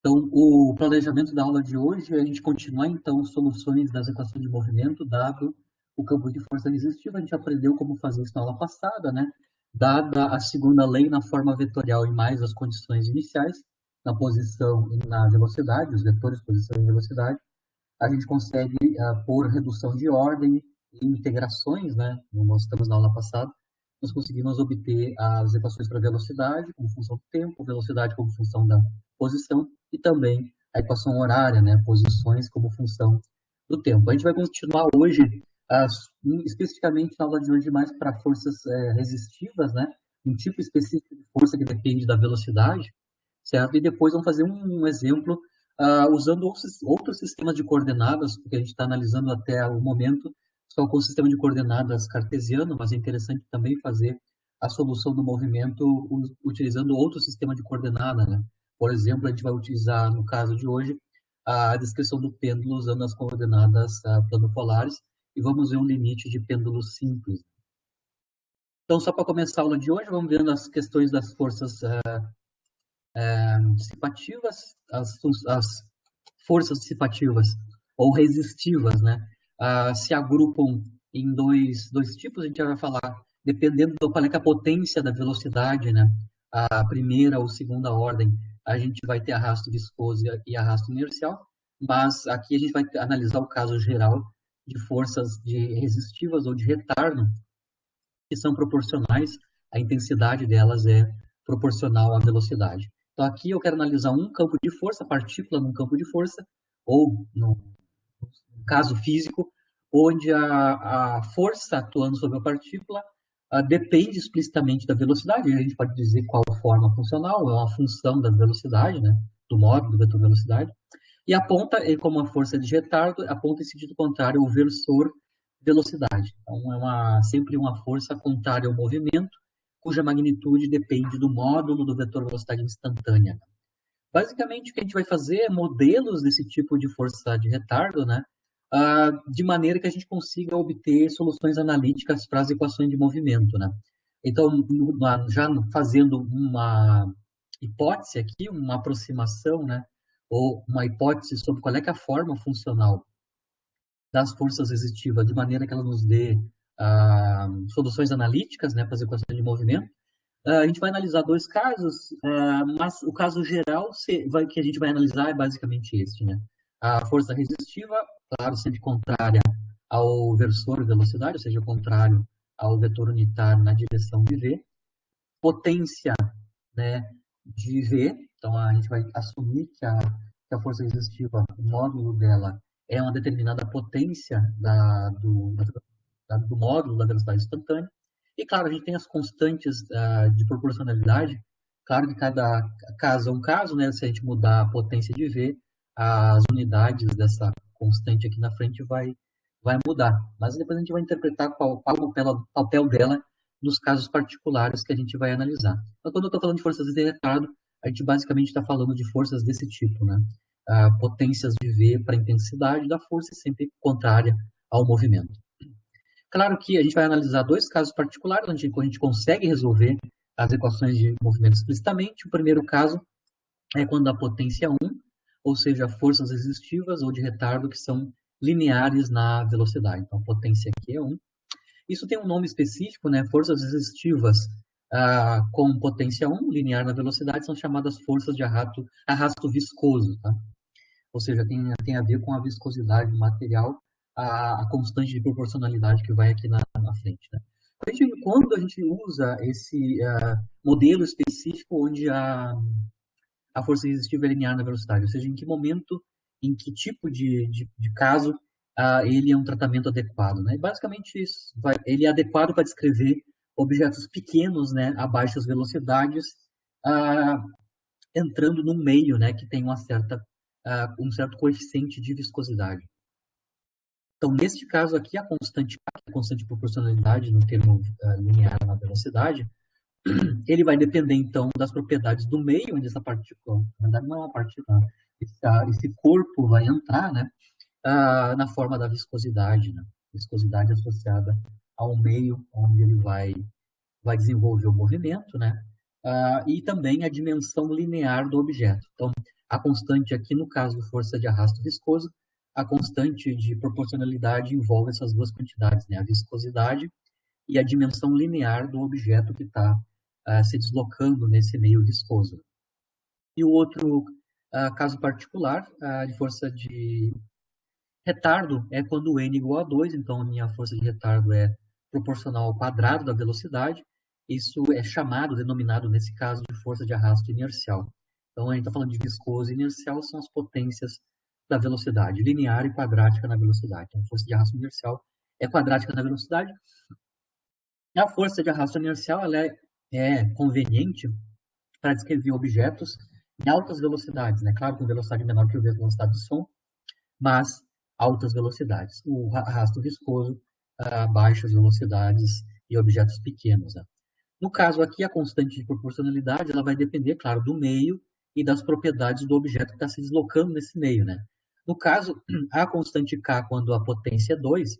Então, o planejamento da aula de hoje é a gente continuar, então, soluções das equações de movimento, dado o campo de força resistiva. A gente aprendeu como fazer isso na aula passada, né? Dada a segunda lei na forma vetorial e mais as condições iniciais, na posição e na velocidade, os vetores, posição e velocidade, a gente consegue, por redução de ordem e integrações, né? Como mostramos na aula passada, nós conseguimos obter as equações para velocidade como função do tempo, velocidade como função da posição e também a equação horária, né, posições como função do tempo. A gente vai continuar hoje, especificamente na aula de hoje, mais para forças resistivas, né, um tipo específico de força que depende da velocidade, certo? E depois vamos fazer um exemplo usando outros sistemas de coordenadas, porque a gente está analisando até o momento só com o sistema de coordenadas cartesiano, mas é interessante também fazer a solução do movimento utilizando outro sistema de coordenada, né? Por exemplo, a gente vai utilizar, no caso de hoje, a descrição do pêndulo usando as coordenadas planopolares e vamos ver um limite de pêndulo simples. Então, só para começar a aula de hoje, vamos vendo as questões das forças dissipativas, as forças dissipativas ou resistivas, né? Se agrupam em dois tipos, a gente vai falar, dependendo do qual é a potência da velocidade, né? A primeira ou segunda ordem, a gente vai ter arrasto viscoso e arrasto inercial, mas aqui a gente vai analisar o caso geral de forças resistivas ou de retardo, que são proporcionais, a intensidade delas é proporcional à velocidade. Então aqui eu quero analisar um campo de força, partícula num campo de força, ou no caso físico, onde a força atuando sobre a partícula depende explicitamente da velocidade. A gente pode dizer qual forma funcional, é uma função da velocidade, né, do módulo do vetor velocidade, e aponta, como a força de retardo, aponta em sentido contrário ao versor velocidade. Então, é sempre uma força contrária ao movimento, cuja magnitude depende do módulo do vetor velocidade instantânea. Basicamente, o que a gente vai fazer é modelos desse tipo de força de retardo, né? De maneira que a gente consiga obter soluções analíticas para as equações de movimento, né? Então, já fazendo uma hipótese aqui, uma aproximação, né? Ou uma hipótese sobre qual é a forma funcional das forças resistivas, de maneira que ela nos dê soluções analíticas, né, para as equações de movimento. A gente vai analisar dois casos, mas o caso geral que a gente vai analisar é basicamente este, né? A força resistiva, claro, sempre contrária ao versor velocidade, ou seja, contrário ao vetor unitário na direção de v. Potência, né, de v, então a gente vai assumir que a força resistiva, o módulo dela é uma determinada potência do módulo da velocidade instantânea. E, claro, a gente tem as constantes de proporcionalidade. Claro que cada caso é um caso, né? Se a gente mudar a potência de V, as unidades dessa constante aqui na frente vai mudar. Mas depois a gente vai interpretar qual o papel dela nos casos particulares que a gente vai analisar. Então, quando eu estou falando de forças de retardo, a gente basicamente está falando de forças desse tipo, né? Potências de V para a intensidade da força sempre contrária ao movimento. Claro que a gente vai analisar dois casos particulares, onde a gente consegue resolver as equações de movimento explicitamente. O primeiro caso é quando a potência é 1, ou seja, forças resistivas ou de retardo que são lineares na velocidade. Então, a potência aqui é 1. Isso tem um nome específico, né? Forças resistivas com potência 1, linear na velocidade, são chamadas forças de arrasto viscoso, tá? Ou seja, tem a ver com a viscosidade do material, a constante de proporcionalidade que vai aqui na frente. Né? Quando a gente usa esse modelo específico onde a força resistiva é linear na velocidade, ou seja, em que momento, em que tipo de caso ele é um tratamento adequado. Né? E basicamente, ele é adequado para descrever objetos pequenos, né, a baixas velocidades, entrando num meio, né, que tem um certo coeficiente de viscosidade. Então, neste caso aqui, a constante de proporcionalidade no termo linear na velocidade, ele vai depender, então, das propriedades do meio onde essa partícula, na verdade não é uma partícula, esse corpo vai entrar, né, na forma da viscosidade, né, viscosidade associada ao meio onde ele vai desenvolver o movimento, né, e também a dimensão linear do objeto. Então, a constante aqui, no caso de força de arrasto viscoso, a constante de proporcionalidade envolve essas duas quantidades, né? A viscosidade e a dimensão linear do objeto que está se deslocando nesse meio viscoso. E o outro caso particular de força de retardo é quando o n igual a 2, então a minha força de retardo é proporcional ao quadrado da velocidade. Isso é chamado, denominado nesse caso, de força de arrasto inercial. Então a gente está falando de viscoso e inercial, são as potências da velocidade, linear e quadrática na velocidade. Então a força de arrasto inercial é quadrática na velocidade. A força de arrasto inercial ela é conveniente para descrever objetos em altas velocidades, né? Claro, com velocidade menor que a velocidade do som, mas altas velocidades. O arrasto viscoso a baixas velocidades e objetos pequenos, né? No caso aqui, a constante de proporcionalidade ela vai depender, claro, do meio e das propriedades do objeto que está se deslocando nesse meio, né? No caso, a constante k, quando a potência é 2,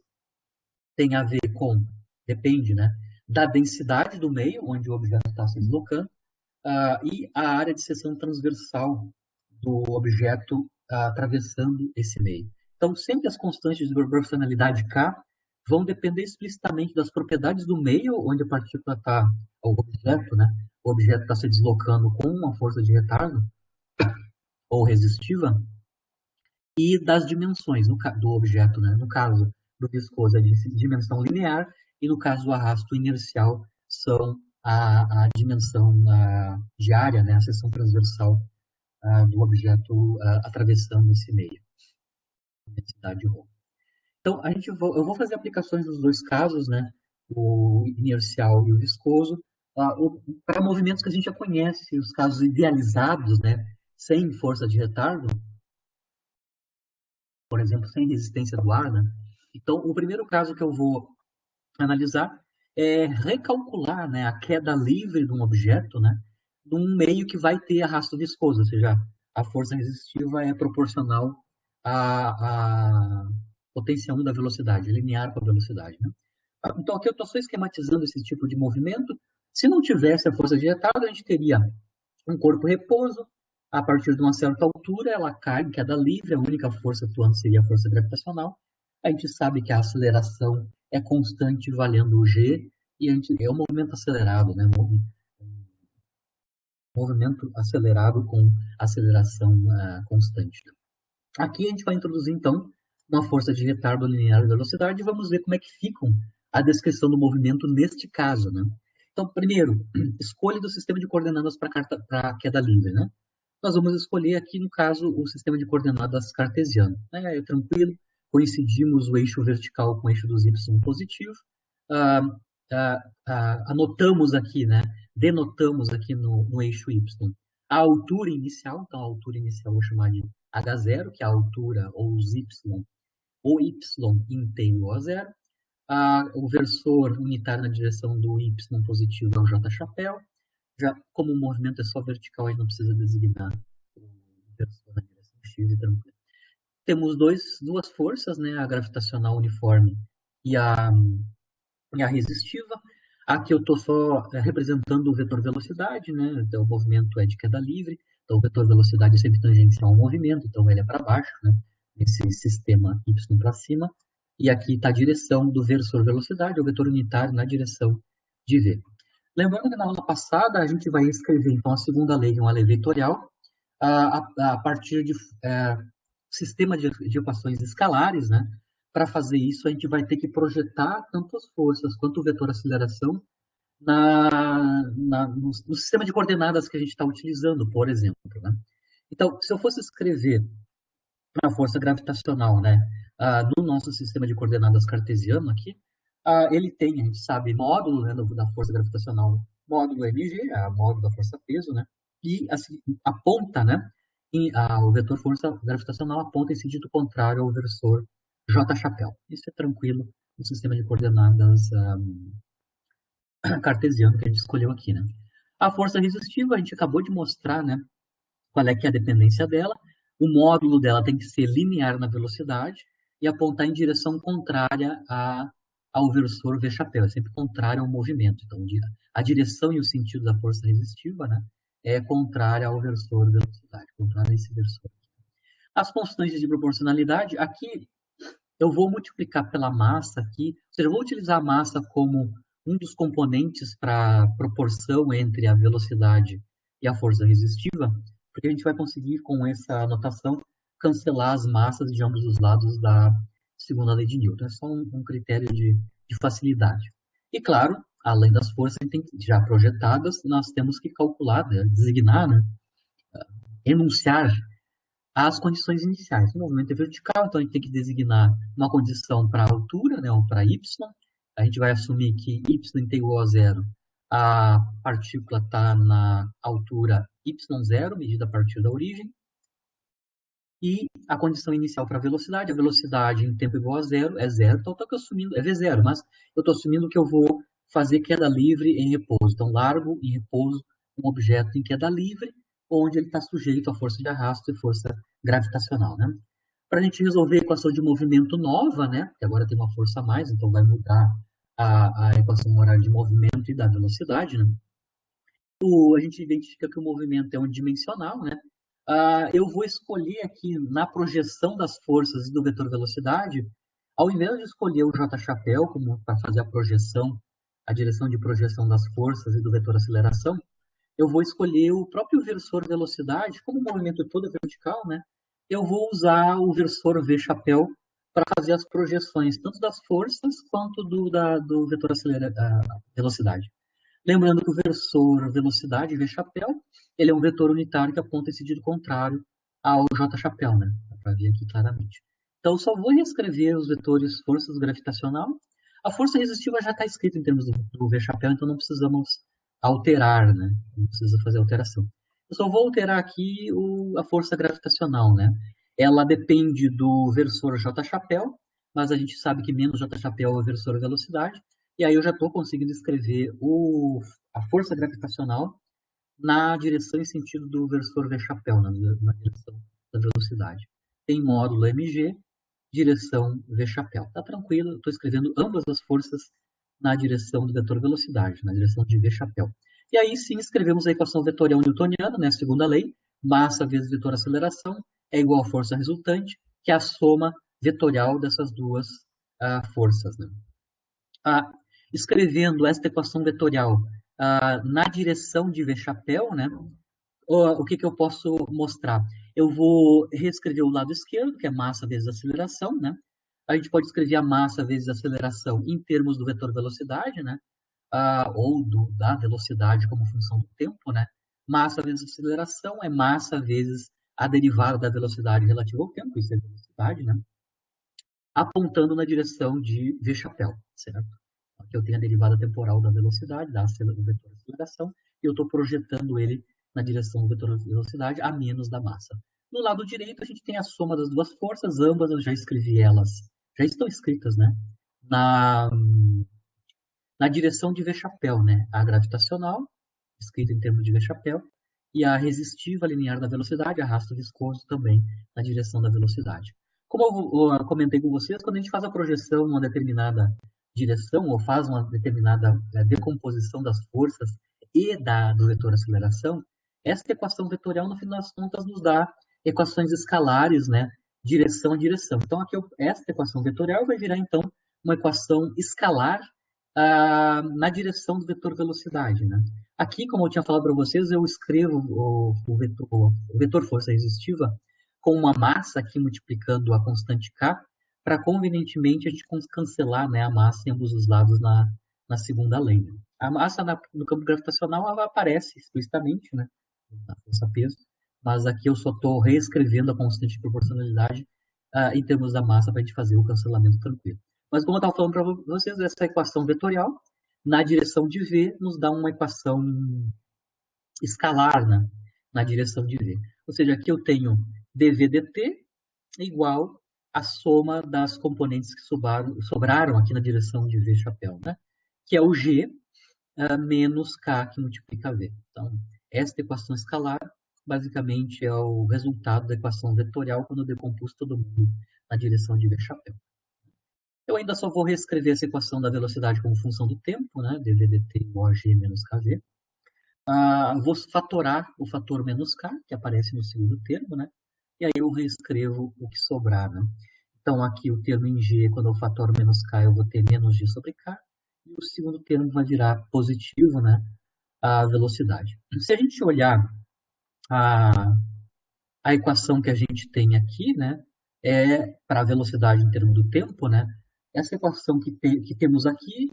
tem a ver com, depende, né, da densidade do meio onde o objeto está se deslocando e a área de seção transversal do objeto atravessando esse meio. Então, sempre as constantes de proporcionalidade K vão depender explicitamente das propriedades do meio onde a partícula está, o objeto, né? O objeto está se deslocando com uma força de retardo ou resistiva e das dimensões do objeto, né? No caso do viscoso é de dimensão linear e no caso do arrasto inercial são a dimensão diária, né? A seção transversal do objeto atravessando esse meio, densidade ρ. Então, eu vou fazer aplicações dos dois casos, né? O inercial e o viscoso, para movimentos que a gente já conhece, os casos idealizados, né? Sem força de retardo, por exemplo, sem resistência do ar, né? Então, o primeiro caso que eu vou analisar é recalcular, né, a queda livre de um objeto, né, num meio que vai ter arrasto viscoso, ou seja, a força resistiva é proporcional à potência 1 da velocidade, linear com a velocidade, né? Então, aqui eu estou só esquematizando esse tipo de movimento. Se não tivesse a força de retardo, a gente teria um corpo repouso. A partir de uma certa altura, ela cai em queda livre. A única força atuante seria a força gravitacional. A gente sabe que a aceleração é constante valendo o g, e é um movimento acelerado, né? Movimento acelerado com aceleração constante. Aqui a gente vai introduzir, então, uma força de retardo linear de velocidade e vamos ver como é que fica a descrição do movimento neste caso, né? Então, primeiro, escolha do sistema de coordenadas para queda livre, né? Nós vamos escolher aqui, no caso, o sistema de coordenadas cartesiano. É tranquilo, coincidimos o eixo vertical com o eixo dos y positivo. Anotamos aqui, né? Denotamos aqui no eixo y a altura inicial. Então, a altura inicial eu vou chamar de h0, que é a altura, ou os y, ou y inteiro a zero. O versor unitário na direção do y positivo é o j chapéu. Já, como o movimento é só vertical, a gente não precisa designar o versor na direção x e tranquilo. Temos duas forças, né? A gravitacional uniforme e a resistiva. Aqui eu estou só representando o vetor velocidade, né? Então, o movimento é de queda livre. Então, o vetor velocidade é sempre tangencial ao movimento, então ele é para baixo, né? Esse sistema y para cima. E aqui está a direção do versor velocidade, o vetor unitário na direção de v. Lembrando que na aula passada a gente vai escrever, então, a segunda lei, uma lei vetorial, a partir de sistema de equações escalares, né? Para fazer isso, a gente vai ter que projetar tanto as forças quanto o vetor aceleração no sistema de coordenadas que a gente está utilizando, por exemplo, né? Então, se eu fosse escrever a força gravitacional, né, no nosso sistema de coordenadas cartesiano aqui, ele tem, a gente sabe, módulo, né, da força gravitacional, módulo mg, módulo da força-peso, né, e assim, aponta, né, o vetor força gravitacional aponta em sentido contrário ao versor j chapéu. Isso é tranquilo no sistema de coordenadas cartesiano que a gente escolheu aqui, né. A força resistiva, a gente acabou de mostrar, né, qual é que é a dependência dela. O módulo dela tem que ser linear na velocidade e apontar em direção contrária à ao versor V chapéu, é sempre contrário ao movimento. Então, a direção e o sentido da força resistiva, né, é contrária ao versor velocidade, contrária a esse versor. As constantes de proporcionalidade, aqui eu vou multiplicar pela massa aqui, ou seja, eu vou utilizar a massa como um dos componentes para a proporção entre a velocidade e a força resistiva, porque a gente vai conseguir, com essa notação, cancelar as massas de ambos os lados da segunda lei de Newton. É só um critério de facilidade. E, claro, além das forças já projetadas, nós temos que calcular, né, designar, né, enunciar as condições iniciais. O movimento é vertical, então a gente tem que designar uma condição para a altura, né, ou para y. A gente vai assumir que y tem igual a zero. A partícula está na altura y0, medida a partir da origem. E a condição inicial para a velocidade em tempo igual a zero é zero. Então, eu estou assumindo, é V0, mas eu estou assumindo que eu vou fazer queda livre em repouso. Então, largo em repouso um objeto em queda livre, onde ele está sujeito à força de arrasto e força gravitacional, né? Para a gente resolver a equação de movimento nova, né? Que agora tem uma força a mais, então vai mudar a equação horária de movimento e da velocidade, né? A gente identifica que o movimento é unidimensional, né? Eu vou escolher aqui na projeção das forças e do vetor velocidade, ao invés de escolher o J-chapéu como para fazer a projeção, a direção de projeção das forças e do vetor aceleração, eu vou escolher o próprio versor velocidade, como o movimento todo é vertical, né? Eu vou usar o versor V-chapéu para fazer as projeções tanto das forças quanto do vetor velocidade. Lembrando que o versor velocidade, V-chapéu, ele é um vetor unitário que aponta em sentido contrário ao J-chapéu, né? Dá para ver aqui claramente. Então, eu só vou reescrever os vetores forças gravitacional. A força resistiva já está escrita em termos do V-chapéu, então não precisamos alterar, né? Não precisa fazer alteração. Eu só vou alterar aqui a força gravitacional, né? Ela depende do versor J-chapéu, mas a gente sabe que menos J-chapéu é o versor velocidade. E aí eu já estou conseguindo escrever a força gravitacional na direção e sentido do versor V-chapéu, na direção da velocidade. Tem módulo mg, direção V-chapéu. Tá tranquilo, estou escrevendo ambas as forças na direção do vetor velocidade, na direção de V-chapéu. E aí sim escrevemos a equação vetorial newtoniana, né, a segunda lei, massa vezes vetor aceleração é igual à força resultante, que é a soma vetorial dessas duas forças. Né? Escrevendo esta equação vetorial na direção de V-chapéu, né, o que eu posso mostrar? Eu vou reescrever o lado esquerdo, que é massa vezes aceleração, né? A gente pode escrever a massa vezes aceleração em termos do vetor velocidade, né? Ou da velocidade como função do tempo, né? Massa vezes aceleração é massa vezes a derivada da velocidade relativa ao tempo, isso é velocidade, né? Apontando na direção de V-chapéu, certo? Aqui eu tenho a derivada temporal da velocidade, do vetor aceleração, e eu estou projetando ele na direção do vetor velocidade a menos da massa. No lado direito, a gente tem a soma das duas forças, ambas eu já escrevi elas, já estão escritas, né? Na direção de V-chapéu, né? A gravitacional, escrita em termos de V-chapéu, e a resistiva linear da velocidade, arrasto viscoso também na direção da velocidade. Como eu comentei com vocês, quando a gente faz a projeção em uma determinada direção ou faz uma determinada decomposição das forças e do vetor aceleração, esta equação vetorial, no final das contas, nos dá equações escalares, né, direção a direção. Então, aqui esta equação vetorial vai virar, então, uma equação escalar na direção do vetor velocidade. Né? Aqui, como eu tinha falado para vocês, eu escrevo o vetor força resistiva com uma massa aqui multiplicando a constante K, para convenientemente a gente cancelar, né, a massa em ambos os lados na segunda lei. Né? A massa no campo gravitacional ela aparece explicitamente, né, na força-peso, mas aqui eu só estou reescrevendo a constante de proporcionalidade em termos da massa para a gente fazer o cancelamento tranquilo. Mas como eu estava falando para vocês, essa equação vetorial, na direção de V, nos dá uma equação escalar, né, na direção de V. Ou seja, aqui eu tenho dv dt igual a soma das componentes que sobraram aqui na direção de V-chapéu, né? Que é o G menos K que multiplica V. Então, esta equação escalar basicamente é o resultado da equação vetorial quando eu decompus todo mundo na direção de V-chapéu. Eu ainda só vou reescrever essa equação da velocidade como função do tempo, né? dv dt igual a g menos kv. Vou fatorar o fator menos k, que aparece no segundo termo, né? E aí eu reescrevo o que sobrar, né? Então, aqui o termo em g, quando eu fatoro menos k, eu vou ter menos g sobre k. E o segundo termo vai virar positivo, né? A velocidade. Se a gente olhar a equação que a gente tem aqui, né? Para a velocidade em termos do tempo, né? Essa equação que temos aqui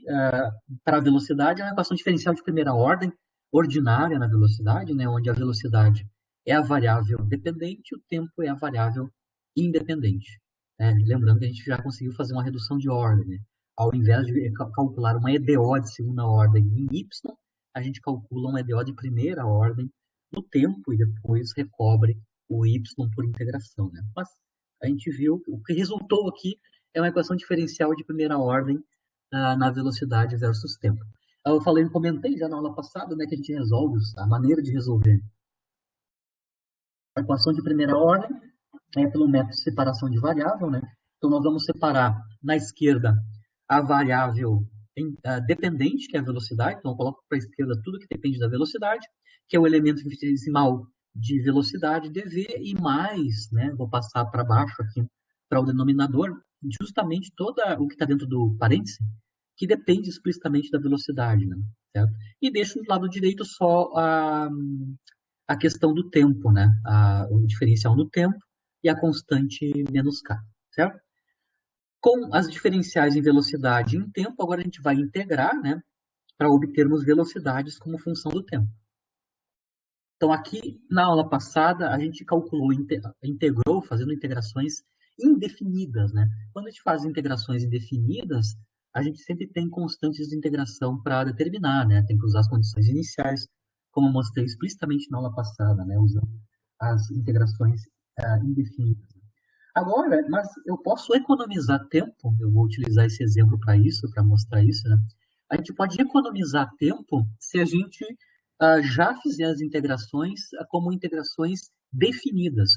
para a velocidade é uma equação diferencial de primeira ordem, ordinária na velocidade, né? Onde a velocidade é a variável dependente e o tempo é a variável independente. Lembrando que a gente já conseguiu fazer uma redução de ordem, né? Ao invés de calcular uma EDO de segunda ordem em y, a gente calcula uma EDO de primeira ordem no tempo e depois recobre o y por integração, né? Mas a gente viu, o que resultou aqui é uma equação diferencial de primeira ordem na velocidade versus tempo. Eu comentei já na aula passada, né, que a gente resolve, a maneira de resolver a equação de primeira ordem pelo método de separação de variável, né? Então nós vamos separar na esquerda a variável dependente, que é a velocidade, então eu coloco para a esquerda tudo que depende da velocidade, que é o elemento infinitesimal de velocidade dv, e mais, né, vou passar para baixo aqui, para o denominador, justamente todo o que está dentro do parêntese, que depende explicitamente da velocidade, né, certo? E deixo do lado direito só a questão do tempo, né, o diferencial no tempo e a constante menos k, certo? Com as diferenciais em velocidade e em tempo, agora a gente vai integrar, né, para obtermos velocidades como função do tempo. Então, aqui na aula passada, a gente calculou, integrou, fazendo integrações indefinidas, né? Quando a gente faz integrações indefinidas, a gente sempre tem constantes de integração para determinar, né? Tem que usar as condições iniciais, como eu mostrei explicitamente na aula passada, né? Usando as integrações indefinidas. Agora, mas eu posso economizar tempo, eu vou utilizar esse exemplo para isso, para mostrar isso, né? A gente pode economizar tempo se a gente já fizer as integrações como integrações definidas.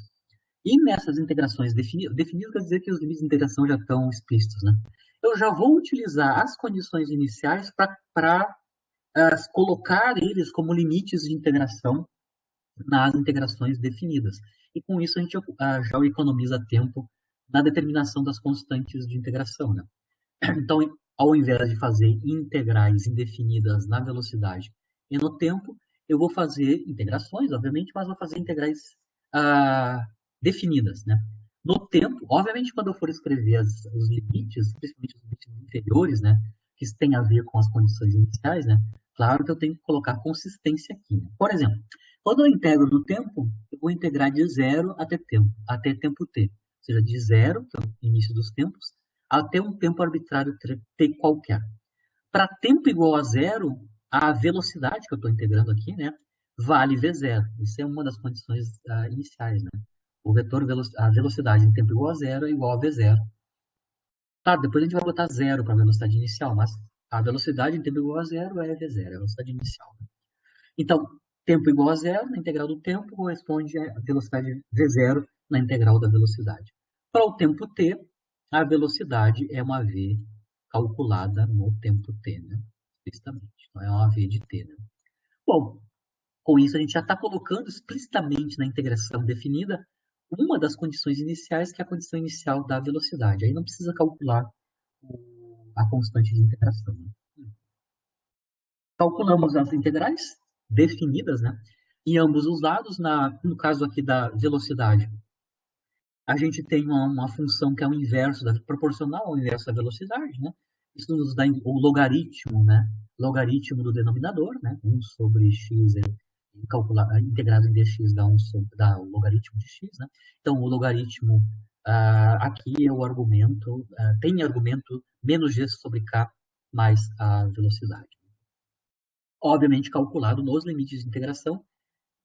E nessas integrações definidas, quer dizer que os limites de integração já estão explícitos, né? Eu já vou utilizar as condições iniciais para colocar eles como limites de integração nas integrações definidas. E com isso a gente já economiza tempo na determinação das constantes de integração, né? Então, ao invés de fazer integrais indefinidas na velocidade e no tempo, eu vou fazer integrações, obviamente, mas vou fazer integrais definidas, né? No tempo, obviamente, quando eu for escrever os limites, principalmente os limites inferiores, né, que têm a ver com as condições iniciais, né, claro que eu tenho que colocar consistência aqui, né? Por exemplo, quando eu integro no tempo, eu vou integrar de zero até tempo t, ou seja, de zero, que é o início dos tempos, até um tempo arbitrário t qualquer. Para tempo igual a zero, a velocidade que eu estou integrando aqui, né, vale v0. Isso é uma das condições iniciais, né? O vetor a velocidade em tempo igual a zero é igual a v0. Claro, depois a gente vai botar zero para a velocidade inicial, mas a velocidade em tempo igual a zero é v0, é a velocidade inicial. Então, tempo igual a zero na integral do tempo corresponde à velocidade v0 na integral da velocidade. Para o tempo t, a velocidade é uma v calculada no tempo t, né? Explicitamente. Então, é uma v de t, né? Bom, com isso a gente já está colocando explicitamente na integração definida uma das condições iniciais, que é a condição inicial da velocidade. Aí não precisa calcular a constante de integração, né? Calculamos as integrais definidas, né? Em ambos os lados, no caso aqui da velocidade, a gente tem uma função que é o inverso proporcional ao inverso da velocidade, né? Isso nos dá o logaritmo, né? Logaritmo do denominador, né? 1 sobre x integrado em dx dá o logaritmo de x, né? Então, o logaritmo aqui é o argumento, tem argumento menos g sobre k mais a velocidade. Obviamente calculado nos limites de integração,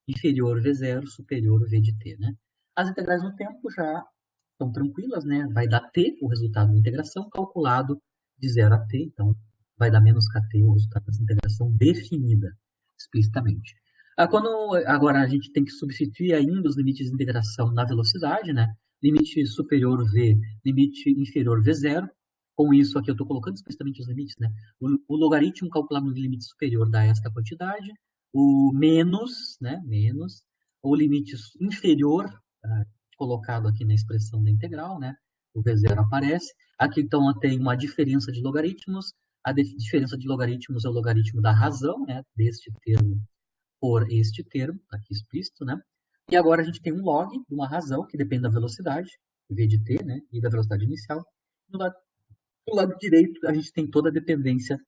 inferior v0, superior v de t, né? As integrais no tempo já estão tranquilas, né? Vai dar t, o resultado da integração, calculado de 0 a t, então vai dar menos kt, o resultado dessa integração definida explicitamente. Agora a gente tem que substituir ainda os limites de integração na velocidade, né? Limite superior v, limite inferior v0. Com isso aqui eu estou colocando explicitamente os limites, né? O logaritmo calculado no limite superior dá esta quantidade, o menos, né? Menos, o limite inferior, colocado aqui na expressão da integral, né? O V0 aparece. Aqui, então, tem uma diferença de logaritmos. A diferença de logaritmos é o logaritmo da razão, né? Deste termo por este termo, aqui explícito, né? E agora a gente tem um log de uma razão, que depende da velocidade, v de t, né? E da velocidade inicial. Do lado direito, a gente tem toda a dependência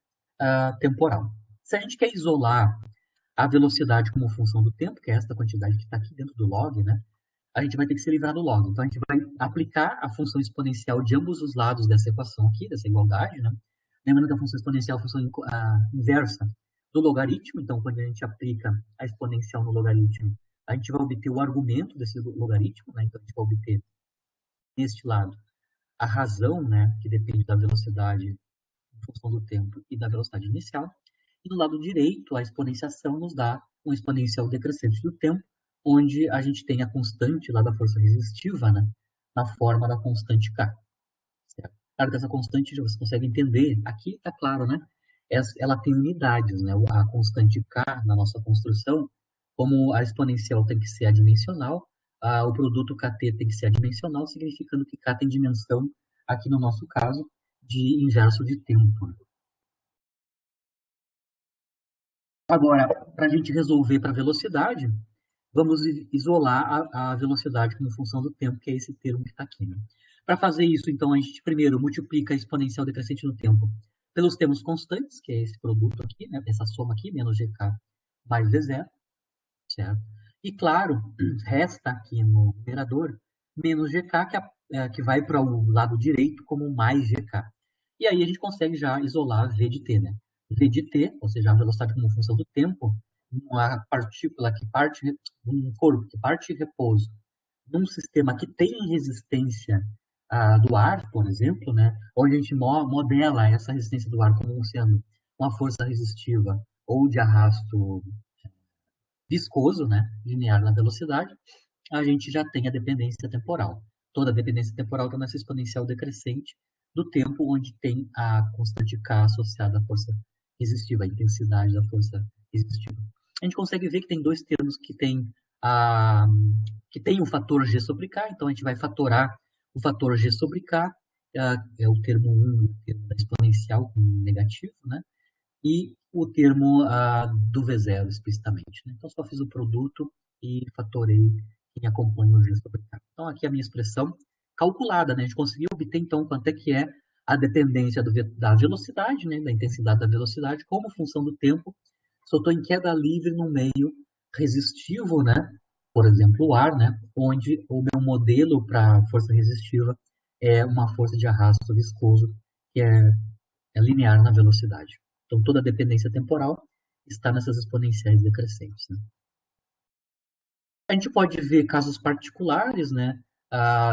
temporal. Se a gente quer isolar a velocidade como função do tempo, que é esta quantidade que está aqui dentro do log, né? A gente vai ter que se livrar do log. Então, a gente vai aplicar a função exponencial de ambos os lados dessa equação aqui, dessa igualdade, né? Lembrando que a função exponencial é a função inversa do logaritmo. Então, quando a gente aplica a exponencial no logaritmo, a gente vai obter o argumento desse logaritmo, né? Então, a gente vai obter, neste lado, a razão, né? Que depende da velocidade em função do tempo e da velocidade inicial. E do lado direito, a exponenciação nos dá um exponencial decrescente do tempo, onde a gente tem a constante lá da força resistiva, né, na forma da constante K. Certo? Claro que essa constante, você consegue entender, aqui está claro, né? Ela tem unidades, né? A constante K na nossa construção, como a exponencial tem que ser adimensional, o produto KT tem que ser adimensional, significando que K tem dimensão, aqui no nosso caso, de inverso de tempo. Agora, para a gente resolver para a velocidade, vamos isolar a velocidade como função do tempo, que é esse termo que está aqui. Né? Para fazer isso, então, a gente primeiro multiplica a exponencial decrescente no tempo pelos termos constantes, que é esse produto aqui, né? Essa soma aqui, menos gk mais v0, certo? E, claro, resta aqui no numerador menos gk, que vai para o lado direito como mais gk. E aí a gente consegue já isolar v de t, né? V de t, ou seja, a velocidade como função do tempo, uma partícula que parte, um corpo que parte de repouso, num sistema que tem resistência do ar, por exemplo, né? Onde a gente modela essa resistência do ar como sendo uma força resistiva ou de arrasto viscoso, né? Linear na velocidade, a gente já tem a dependência temporal. Toda a dependência temporal está nessa exponencial decrescente do tempo onde tem a constante K associada à força resistiva, a intensidade da força resistiva. A gente consegue ver que tem dois termos que tem o fator G sobre K, então a gente vai fatorar o fator G sobre K, é o termo 1, o termo da exponencial negativo, né? E o termo do V0 explicitamente. Né? Então, só fiz o produto e fatorei quem acompanha o G sobre K. Então, aqui a minha expressão calculada. Né? A gente conseguiu obter, então, quanto é que é a dependência da velocidade, né? Da intensidade da velocidade, como função do tempo. Se eu estou em queda livre no meio resistivo, né? Por exemplo, o ar, né? Onde o meu modelo para força resistiva é uma força de arrasto viscoso, que é linear na velocidade. Então, toda a dependência temporal está nessas exponenciais decrescentes. Né? A gente pode ver casos particulares, né,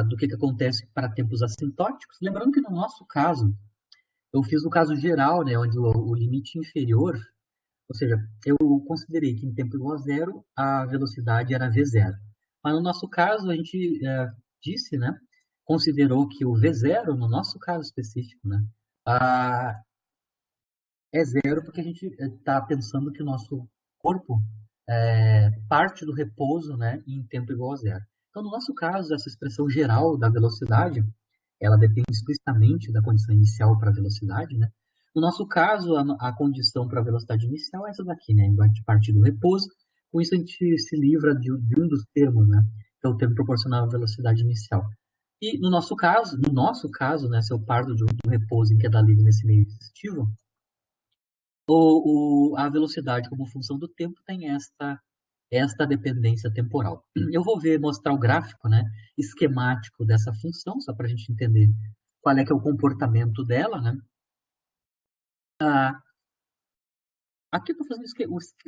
do que acontece para tempos assintóticos. Lembrando que no nosso caso, eu fiz o caso geral, né, onde o limite inferior, ou seja, eu considerei que em tempo igual a zero, a velocidade era v0. Mas no nosso caso, a gente disse, né, considerou que o v0, no nosso caso específico, né, é zero porque a gente está pensando que o nosso corpo parte do repouso, né, em tempo igual a zero. Então, no nosso caso, essa expressão geral da velocidade, ela depende explicitamente da condição inicial para a velocidade, né? No nosso caso, a condição para a velocidade inicial é essa daqui, né? A gente parte do repouso, com isso a gente se livra de um dos termos, né? Que é o termo proporcional à velocidade inicial. E no nosso caso, né, se eu parto do repouso em queda livre nesse meio resistivo, a velocidade como função do tempo tem esta dependência temporal. Eu vou mostrar o gráfico, né, esquemático dessa função, só para a gente entender qual é que é o comportamento dela. Né? Aqui eu estou fazendo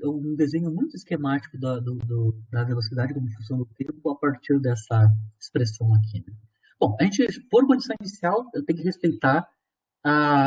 um desenho muito esquemático da velocidade como função do tempo a partir dessa expressão aqui. Né? Bom, a gente, por condição inicial, eu tenho que respeitar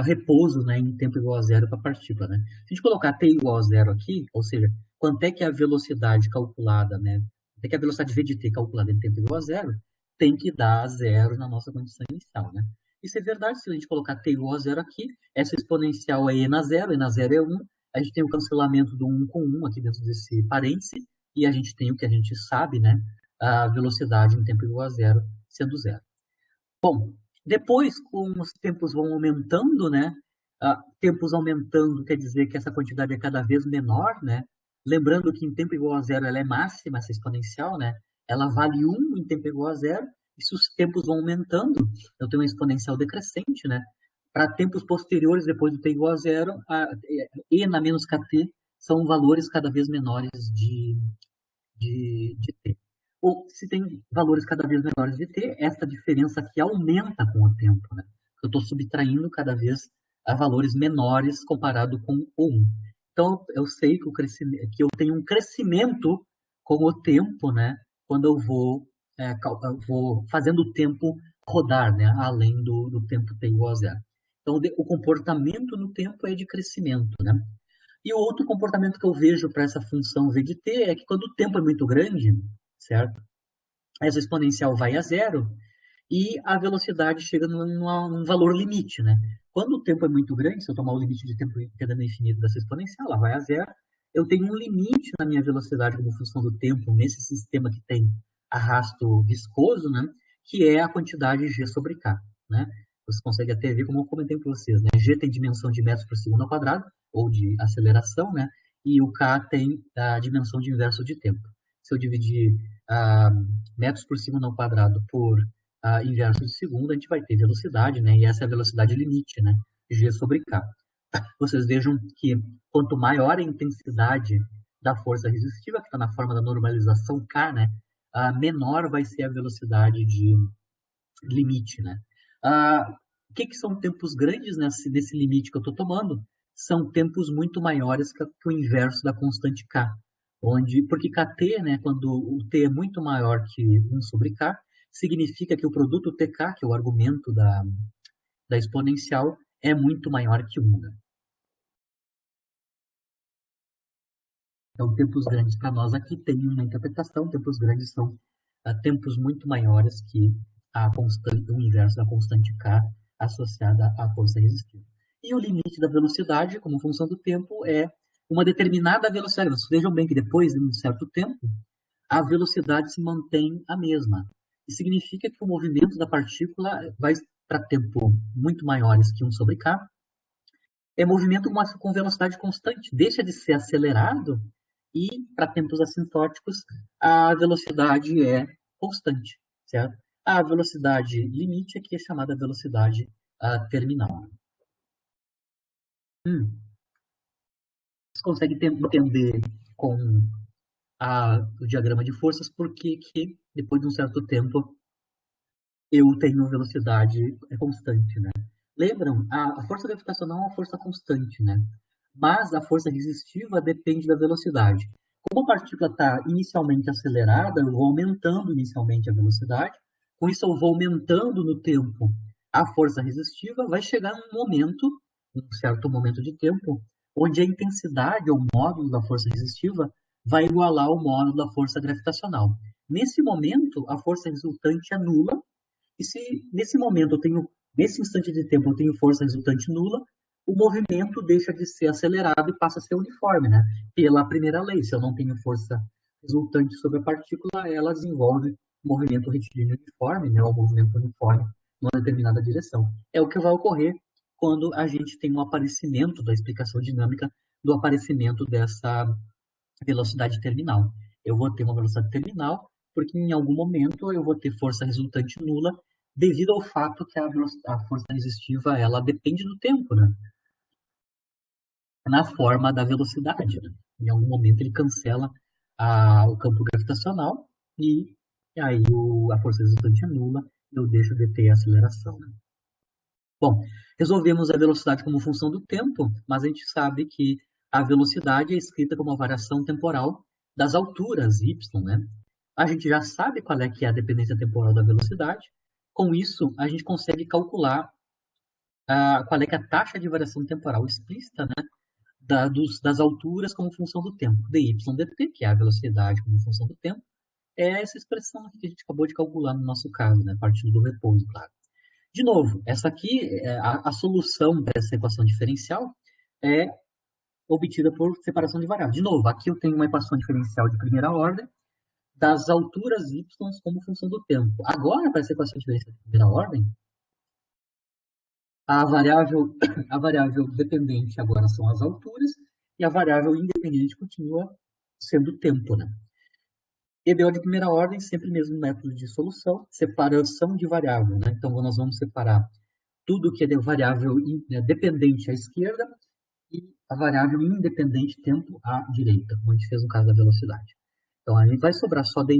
repouso, né, em tempo igual a zero para a partícula. Né? Se a gente colocar t igual a zero aqui, ou seja, quanto é que a velocidade calculada, né, quanto é que a velocidade v de t calculada em tempo igual a zero, tem que dar zero na nossa condição inicial. Né? Isso é verdade, se a gente colocar t igual a zero aqui, essa exponencial é e na zero é 1, a gente tem o cancelamento do 1 com 1 aqui dentro desse parêntese, e a gente tem o que a gente sabe, né? A velocidade em tempo igual a zero, sendo zero. Bom, depois, como os tempos vão aumentando, né? Tempos aumentando quer dizer que essa quantidade é cada vez menor, né? Lembrando que em tempo igual a zero ela é máxima, essa exponencial, né? Ela vale 1 em tempo igual a zero, e se os tempos vão aumentando, eu tenho uma exponencial decrescente, né? Para tempos posteriores, depois do t igual a zero, e na menos kt são valores cada vez menores de t. Ou se tem valores cada vez menores de t, essa diferença aqui aumenta com o tempo, né? Eu estou subtraindo cada vez a valores menores comparado com o 1. Então, eu sei que eu tenho um crescimento com o tempo, né? Quando eu vou fazendo o tempo rodar, né? Além do tempo t igual a zero. Então, o comportamento no tempo é de crescimento, né? E o outro comportamento que eu vejo para essa função v de t é que quando o tempo é muito grande, certo? Essa exponencial vai a zero e a velocidade chega num valor limite, né? Quando o tempo é muito grande, se eu tomar o limite de tempo tendendo ao infinito dessa exponencial, ela vai a zero, eu tenho um limite na minha velocidade como função do tempo nesse sistema que tem arrasto viscoso, né? Que é a quantidade g sobre k, né? Você consegue até ver, como eu comentei com vocês, né? G tem dimensão de metros por segundo ao quadrado, ou de aceleração, né? E o k tem a dimensão de inverso de tempo. Se eu dividir metros por segundo ao quadrado por inverso de segundo, a gente vai ter velocidade, né? E essa é a velocidade limite, né? G sobre K. Vocês vejam que quanto maior a intensidade da força resistiva, que está na forma da normalização K, né? Menor vai ser a velocidade de limite, né? O que são tempos grandes nesse limite que eu estou tomando? São tempos muito maiores que o inverso da constante K. Porque Kt, né, quando o t é muito maior que 1 sobre k, significa que o produto tk, que é o argumento da exponencial, é muito maior que 1. Né? Então, tempos grandes para nós aqui tem uma interpretação, tempos grandes são tempos muito maiores que o inverso da constante k associada à força resistiva. E o limite da velocidade, como função do tempo, é uma determinada velocidade. Vocês vejam bem que depois de um certo tempo, a velocidade se mantém a mesma. Isso significa que o movimento da partícula vai para tempo muito maiores que 1 sobre k, é movimento com velocidade constante, deixa de ser acelerado e, para tempos assintóticos, a velocidade é constante, certo? A velocidade limite aqui é chamada velocidade terminal. Vocês conseguem entender com o diagrama de forças porque que, depois de um certo tempo, eu tenho velocidade constante, né? Lembram? A força gravitacional é uma força constante, né? Mas a força resistiva depende da velocidade. Como a partícula está inicialmente acelerada, eu vou aumentando inicialmente a velocidade. Com isso, eu vou aumentando no tempo a força resistiva. Vai chegar um certo momento de tempo, onde a intensidade ou módulo da força resistiva vai igualar o módulo da força gravitacional. Nesse momento, a força resultante é nula. E se nesse momento nesse instante de tempo, eu tenho força resultante nula, o movimento deixa de ser acelerado e passa a ser uniforme, né? Pela primeira lei, se eu não tenho força resultante sobre a partícula, ela desenvolve movimento retilíneo uniforme, né? Ou movimento uniforme numa determinada direção. É o que vai ocorrer quando a gente tem um aparecimento da explicação dinâmica do aparecimento dessa velocidade terminal. Eu vou ter uma velocidade terminal porque em algum momento eu vou ter força resultante nula devido ao fato que a força resistiva ela depende do tempo, né? Na forma da velocidade. Né? Em algum momento ele cancela o campo gravitacional e aí a força resultante é nula e eu deixo de ter a aceleração. Né? Bom, resolvemos a velocidade como função do tempo, mas a gente sabe que a velocidade é escrita como a variação temporal das alturas y, né? A gente já sabe qual é que é a dependência temporal da velocidade. Com isso, a gente consegue calcular qual é que é a taxa de variação temporal explícita, né? Das alturas como função do tempo. dy dt, que é a velocidade como função do tempo, é essa expressão aqui que a gente acabou de calcular no nosso caso, né? A partir do repouso, claro. De novo, essa aqui, a solução para essa equação diferencial é obtida por separação de variáveis. De novo, aqui eu tenho uma equação diferencial de primeira ordem das alturas y como função do tempo. Agora, para essa equação diferencial de primeira ordem, a variável, a variável dependente agora são as alturas e a variável independente continua sendo o tempo, né? EBO de primeira ordem, sempre mesmo método de solução, separação de variável, né? Então, nós vamos separar tudo que é de variável dependente à esquerda e a variável independente tempo à direita, como a gente fez no caso da velocidade. Então, a gente vai sobrar só dy,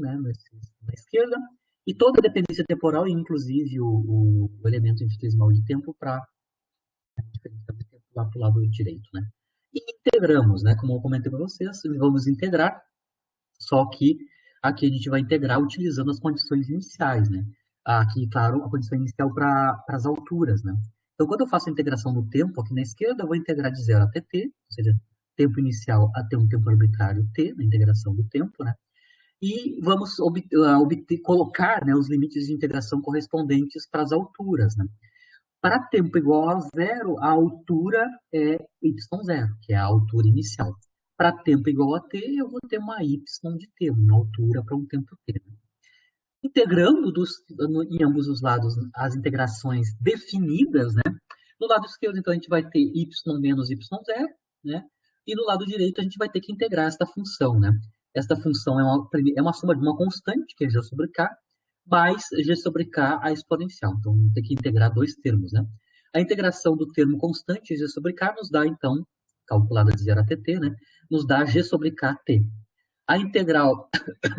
né, na esquerda, e toda a dependência temporal, inclusive o elemento infinitesimal de tempo, para a diferença de tempo lá para o lado direito, né? E integramos, né, como eu comentei para vocês, vamos integrar, só que aqui a gente vai integrar utilizando as condições iniciais, né? Aqui, claro, a condição inicial para as alturas, né? Então, quando eu faço a integração no tempo, aqui na esquerda, eu vou integrar de 0 até t, ou seja, tempo inicial até um tempo arbitrário t, na integração do tempo, né? E vamos colocar, né, os limites de integração correspondentes para as alturas, né? Para tempo igual a zero, a altura é y0, que é a altura inicial. Para tempo igual a t, eu vou ter uma y de t, uma altura para um tempo t. Integrando em ambos os lados as integrações definidas, né? No lado esquerdo, então, a gente vai ter y menos y0, né? E no lado direito, a gente vai ter que integrar esta função, né? Esta função é uma soma de uma constante, que é g sobre k, mais g sobre k a exponencial. Então, vamos ter que integrar dois termos, né? A integração do termo constante, g sobre k, nos dá, então, calculada de 0 até t, né? Nos dá g sobre kt. A integral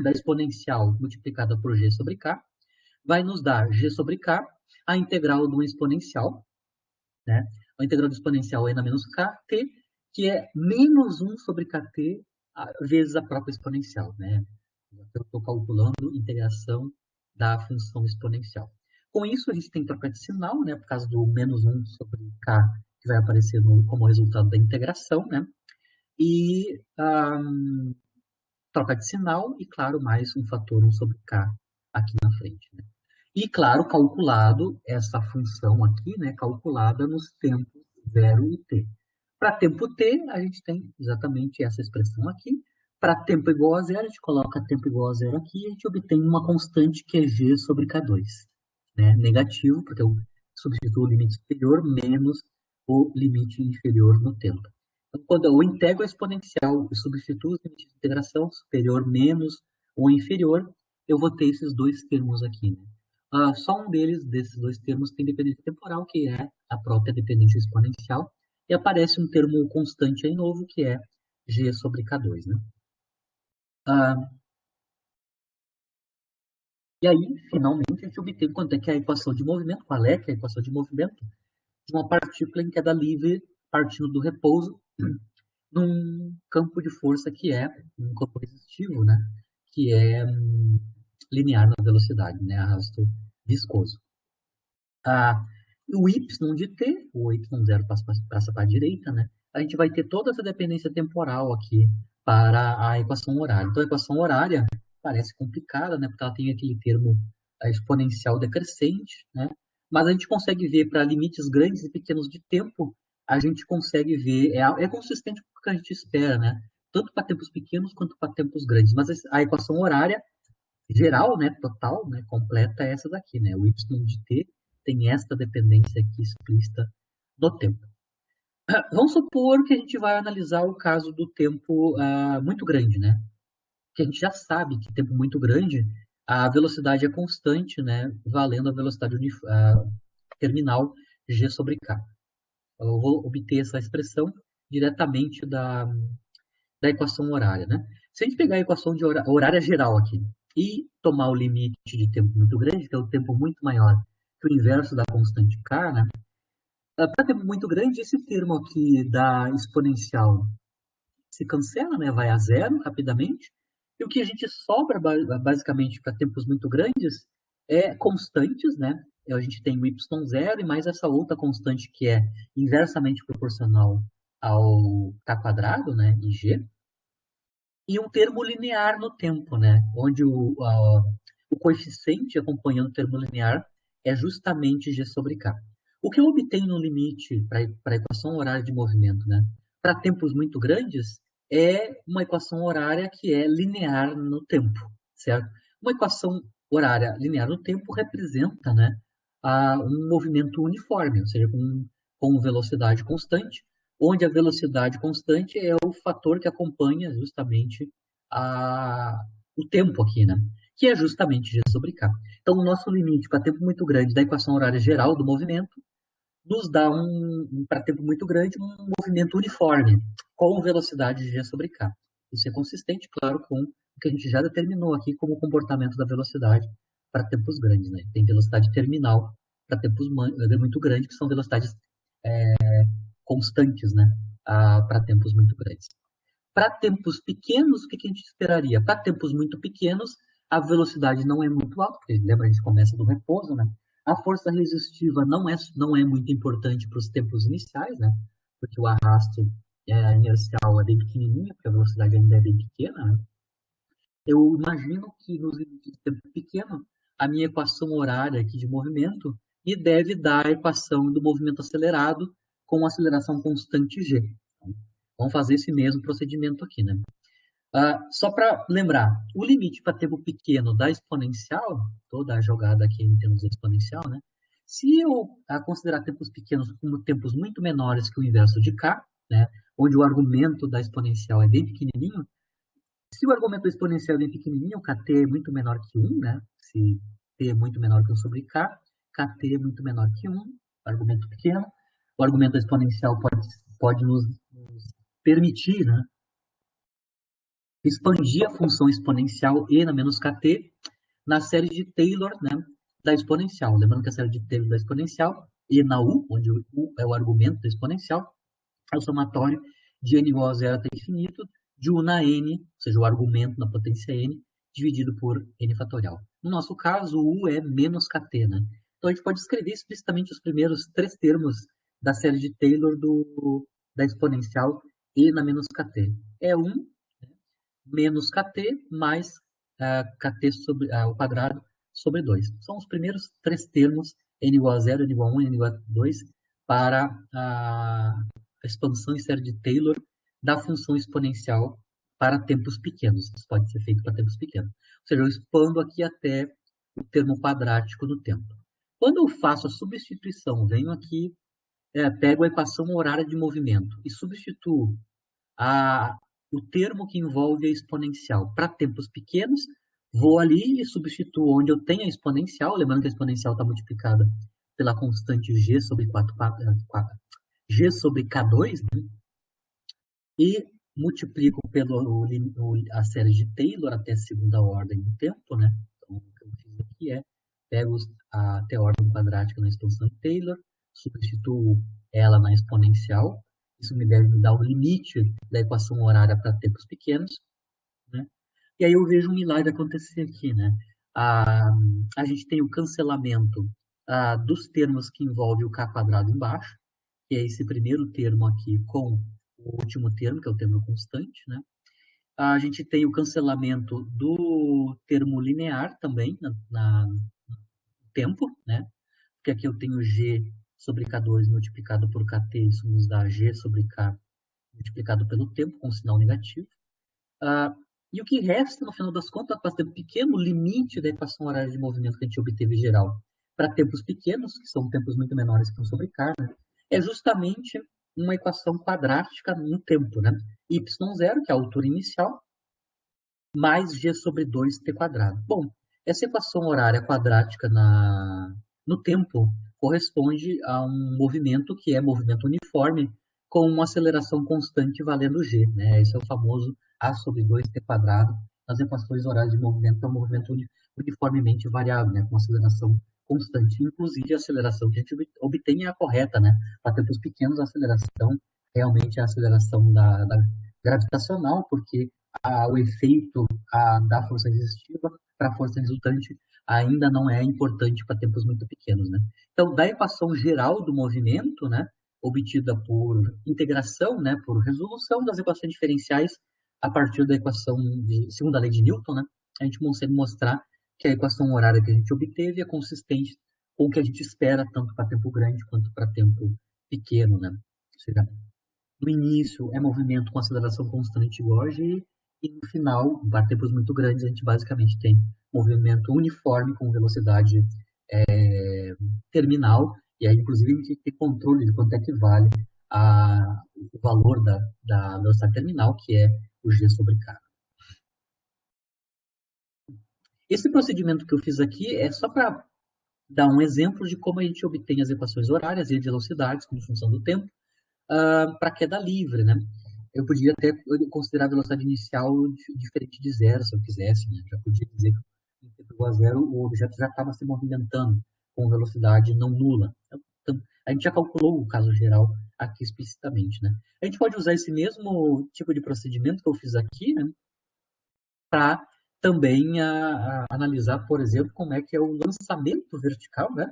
da exponencial multiplicada por g sobre k vai nos dar g sobre k, a integral do exponencial, né? A integral do exponencial é n menos kt, que é menos 1 sobre kt vezes a própria exponencial, né? Eu estou calculando a integração da função exponencial. Com isso, a gente tem troca de sinal, né? Por causa do menos 1 sobre k, que vai aparecer como resultado da integração, né? E troca de sinal e, claro, mais um fator 1 sobre k aqui na frente, né? E, claro, calculado essa função aqui, né? Calculada nos tempos 0 e t. Para tempo t, a gente tem exatamente essa expressão aqui. Para tempo igual a zero, a gente coloca tempo igual a zero aqui e a gente obtém uma constante que é g sobre k2. Né? Negativo, porque eu substituo o limite superior menos o limite inferior no tempo. Então, quando eu integro a exponencial e substituo o limite de integração, superior menos ou inferior, eu vou ter esses dois termos aqui. Né? Só um desses dois termos, tem dependência temporal, que é a própria dependência exponencial, e aparece um termo constante aí novo, que é g sobre k2. Né? E aí, finalmente, a gente obteve quanto é que é a equação de movimento, qual é que é a equação de movimento de uma partícula em queda livre partindo do repouso num campo de força que é um campo resistivo, né? Que é linear na velocidade, né? Arrasto viscoso. O y de t, o y0 passa para a direita, né? A gente vai ter toda essa dependência temporal aqui para a equação horária. Então, a equação horária parece complicada, né? Porque ela tem aquele termo exponencial decrescente, né? Mas a gente consegue ver para limites grandes e pequenos de tempo, a gente consegue ver, é consistente com o que a gente espera, né? Tanto para tempos pequenos quanto para tempos grandes. Mas a equação horária geral, né, total, né, completa é essa daqui, né? O y de t tem esta dependência aqui explícita do tempo. Vamos supor que a gente vai analisar o caso do tempo muito grande, né? Que a gente já sabe que tempo muito grande, a velocidade é constante, né? Valendo a velocidade terminal g sobre k. Eu vou obter essa expressão diretamente da equação horária, né? Se a gente pegar a equação de horária geral aqui e tomar o limite de tempo muito grande, que é o tempo muito maior que o inverso da constante k, né? Para tempo muito grande, esse termo aqui da exponencial se cancela, né? Vai a zero rapidamente. E o que a gente sobra, basicamente, para tempos muito grandes é constantes, né? A gente tem o y0 e mais essa outra constante que é inversamente proporcional ao k quadrado, né? IG. E um termo linear no tempo, né? Onde o coeficiente acompanhando o termo linear é justamente G sobre K. O que eu obtenho no limite para a equação horária de movimento, né? Para tempos muito grandes, é uma equação horária que é linear no tempo, certo? Uma equação horária linear no tempo representa, né, um movimento uniforme, ou seja, com velocidade constante, onde a velocidade constante é o fator que acompanha justamente o tempo aqui, né? Que é justamente G sobre K. Então, o nosso limite para tempo muito grande da equação horária geral do movimento nos dá, para tempo muito grande, um movimento uniforme, com velocidade G sobre K. Isso é consistente, claro, com o que a gente já determinou aqui como o comportamento da velocidade para tempos grandes, né? Tem velocidade terminal para tempos muito grandes, que são velocidades constantes, né? Para tempos muito grandes. Para tempos pequenos, o que a gente esperaria? Para tempos muito pequenos, a velocidade não é muito alta, porque lembra, a gente começa do repouso, né? A força resistiva não é muito importante para os tempos iniciais, né? Porque o arrasto inercial é bem pequenininho, porque a velocidade ainda é bem pequena, né? Eu imagino que nos limites de tempo pequeno, a minha equação horária aqui de movimento me deve dar a equação do movimento acelerado com aceleração constante g. Vamos fazer esse mesmo procedimento aqui, né? Só para lembrar, o limite para tempo pequeno da exponencial, toda a jogada aqui em termos de exponencial, né? Se eu considerar tempos pequenos como tempos muito menores que o inverso de k, né? Onde o argumento da exponencial é bem pequenininho, se o argumento da exponencial é bem pequenininho, kt é muito menor que 1, né? Se t é muito menor que 1 sobre k, kt é muito menor que 1, argumento pequeno. O argumento da exponencial pode nos permitir, né, expandir a função exponencial e na menos kt na série de Taylor, né, da exponencial. Lembrando que a série de Taylor da exponencial, e na u, onde o u é o argumento da exponencial, é o somatório de n igual a zero até infinito, de u na n, ou seja, o argumento na potência n, dividido por n fatorial. No nosso caso, o u é menos kt, né? Então, a gente pode escrever explicitamente os primeiros três termos da série de Taylor da exponencial e na menos kt. É 1 menos kt mais kt sobre, ao quadrado sobre 2. São os primeiros três termos, n igual a 0, n igual a 1, n igual a 2, para a expansão em série de Taylor da função exponencial para tempos pequenos. Isso pode ser feito para tempos pequenos. Ou seja, eu expando aqui até o termo quadrático do tempo. Quando eu faço a substituição, venho aqui, pego a equação horária de movimento e substituo o termo que envolve a exponencial para tempos pequenos, vou ali e substituo onde eu tenho a exponencial, lembrando que a exponencial está multiplicada pela constante g sobre g sobre k2, né? E multiplico a série de Taylor até a segunda ordem do tempo, né? Então, o que eu fiz aqui pego até a ordem quadrática na expansão de Taylor, substituo ela na exponencial, isso me deve dar o limite da equação horária para tempos pequenos, né? E aí eu vejo um milagre acontecer aqui, né? A gente tem o cancelamento dos termos que envolvem o k quadrado embaixo, que é esse primeiro termo aqui com o último termo, que é o termo constante, né? A gente tem o cancelamento do termo linear também no tempo, né? Porque aqui eu tenho g sobre k2 multiplicado por kt, isso nos dá g sobre k multiplicado pelo tempo, com sinal negativo. E o que resta, no final das contas, para ter um pequeno limite da equação horária de movimento que a gente obteve geral para tempos pequenos, que são tempos muito menores que 1 sobre k, né, é justamente uma equação quadrática no tempo, né? Y0, que é a altura inicial, mais g sobre 2t quadrado. Bom, essa equação horária quadrática no tempo corresponde a um movimento que é movimento uniforme com uma aceleração constante valendo g, né? Esse é o famoso a sobre 2t quadrado nas equações horárias de movimento, é um movimento uniformemente variável, né? Com aceleração constante. Inclusive, a aceleração que a gente obtém é a correta, né? Para tempos pequenos, a aceleração realmente é a aceleração da gravitacional, porque o efeito da força resistiva para a força resultante ainda não é importante para tempos muito pequenos, né? Então, da equação geral do movimento, né, obtida por integração, né, por resolução das equações diferenciais a partir da equação de segunda lei de Newton, né, a gente consegue mostrar que a equação horária que a gente obteve é consistente ou que a gente espera tanto para tempo grande quanto para tempo pequeno, né? Ou seja, no início é movimento com aceleração constante igual a g, e no final, para tempos muito grandes, a gente basicamente tem movimento uniforme com velocidade terminal, e aí, inclusive, a gente tem controle de quanto é que vale o valor da velocidade terminal, que é o g sobre k. Esse procedimento que eu fiz aqui é só para dar um exemplo de como a gente obtém as equações horárias e velocidades como função do tempo para queda livre, né? Eu podia até considerar a velocidade inicial diferente de zero, se eu quisesse, né? Já podia dizer que em tempo igual a zero o objeto já estava se movimentando com velocidade não nula. Então, a gente já calculou o caso geral aqui explicitamente, né? A gente pode usar esse mesmo tipo de procedimento que eu fiz aqui, né? Para também analisar, por exemplo, como é que é o lançamento vertical, né?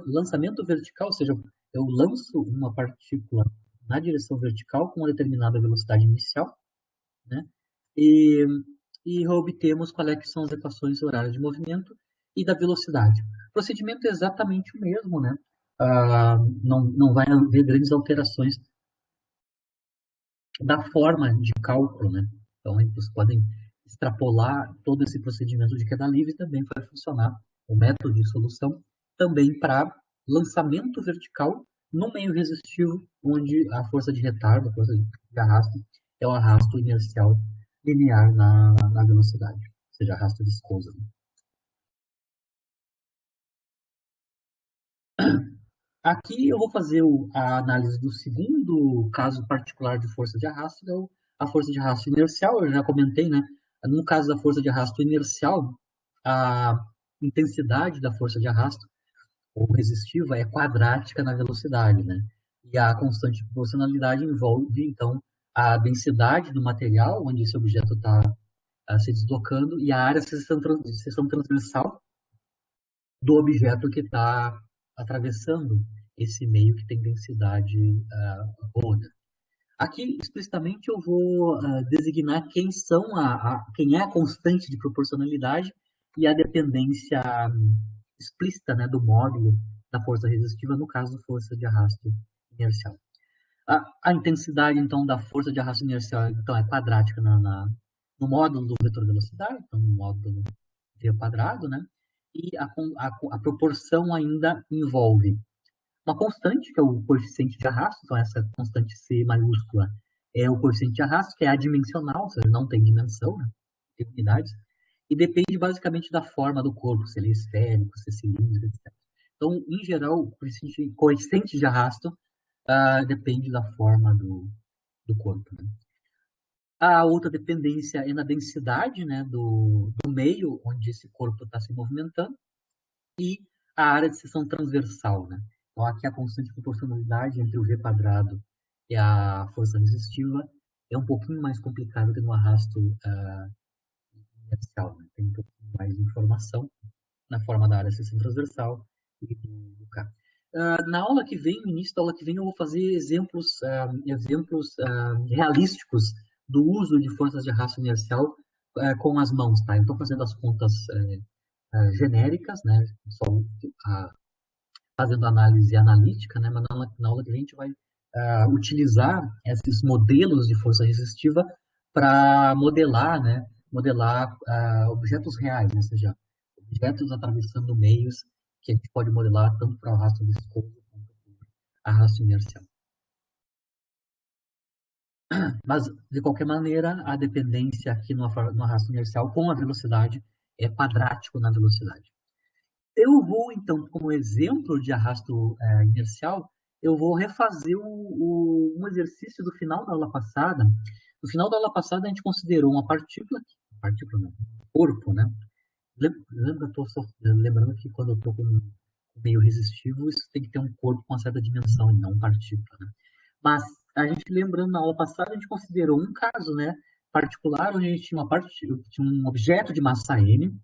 Lançamento vertical, ou seja, eu lanço uma partícula na direção vertical com uma determinada velocidade inicial, né? E, e obtemos quais é são as equações horárias de movimento e da velocidade. O procedimento é exatamente o mesmo, né? Não vai haver grandes alterações da forma de cálculo, né? Então, vocês podem extrapolar todo esse procedimento de queda livre, também vai funcionar o método de solução também para lançamento vertical no meio resistivo, onde a força de retardo, a força de arrasto, é o arrasto inercial linear na velocidade, ou seja, arrasto viscoso. Aqui eu vou fazer a análise do segundo caso particular de força de arrasto, que é a força de arrasto inercial. Eu já comentei, né? No caso da força de arrasto inercial, a intensidade da força de arrasto, ou resistiva, é quadrática na velocidade, né? E a constante de proporcionalidade envolve, então, a densidade do material onde esse objeto está se deslocando e a área de seção transversal do objeto que está atravessando esse meio que tem densidade Rhoda. Aqui, explicitamente, eu vou designar quem é a constante de proporcionalidade e a dependência explícita, né, do módulo da força resistiva, no caso, força de arrasto inercial. A intensidade, então, da força de arrasto inercial então, é quadrática no módulo do vetor velocidade, então, no módulo v quadrado, né? E a proporção ainda envolve uma constante, que é o coeficiente de arrasto, então essa constante C maiúscula é o coeficiente de arrasto, que é adimensional, ou seja, não tem dimensão, né? Tem unidades, e depende basicamente da forma do corpo, se ele é esférico, se é cilíndrico, etc. Então, em geral, o coeficiente de arrasto depende da forma do corpo. Né? A outra dependência é na densidade, né, do meio onde esse corpo está se movimentando e a área de seção transversal. Né? Então, aqui a constante de proporcionalidade entre o V quadrado e a força resistiva é um pouquinho mais complicado que no arrasto inercial. Né? Tem um pouquinho mais de informação na forma da área de seção transversal e do K. Na aula que vem, no início da aula que vem, eu vou fazer exemplos realísticos do uso de forças de arrasto inercial com as mãos. Tá? Eu estou fazendo as contas genéricas, né? Só fazendo análise analítica, né? Mas na aula que vem a gente vai utilizar esses modelos de força resistiva para modelar, né? Modelar objetos reais, né? Ou seja, objetos atravessando meios que a gente pode modelar tanto para o arrasto viscoso quanto para o arrasto inercial. Mas, de qualquer maneira, a dependência aqui no arrasto inercial com a velocidade é quadrático na velocidade. Eu vou, então, como exemplo de arrasto inercial, eu vou refazer um exercício do final da aula passada. No final da aula passada, a gente considerou uma partícula não, um corpo, né? Lembrando que quando eu estou com um meio resistivo, isso tem que ter um corpo com uma certa dimensão, e não partícula. Né? Mas, a gente lembrando, na aula passada, a gente considerou um caso particular, onde a gente tinha um objeto de massa m,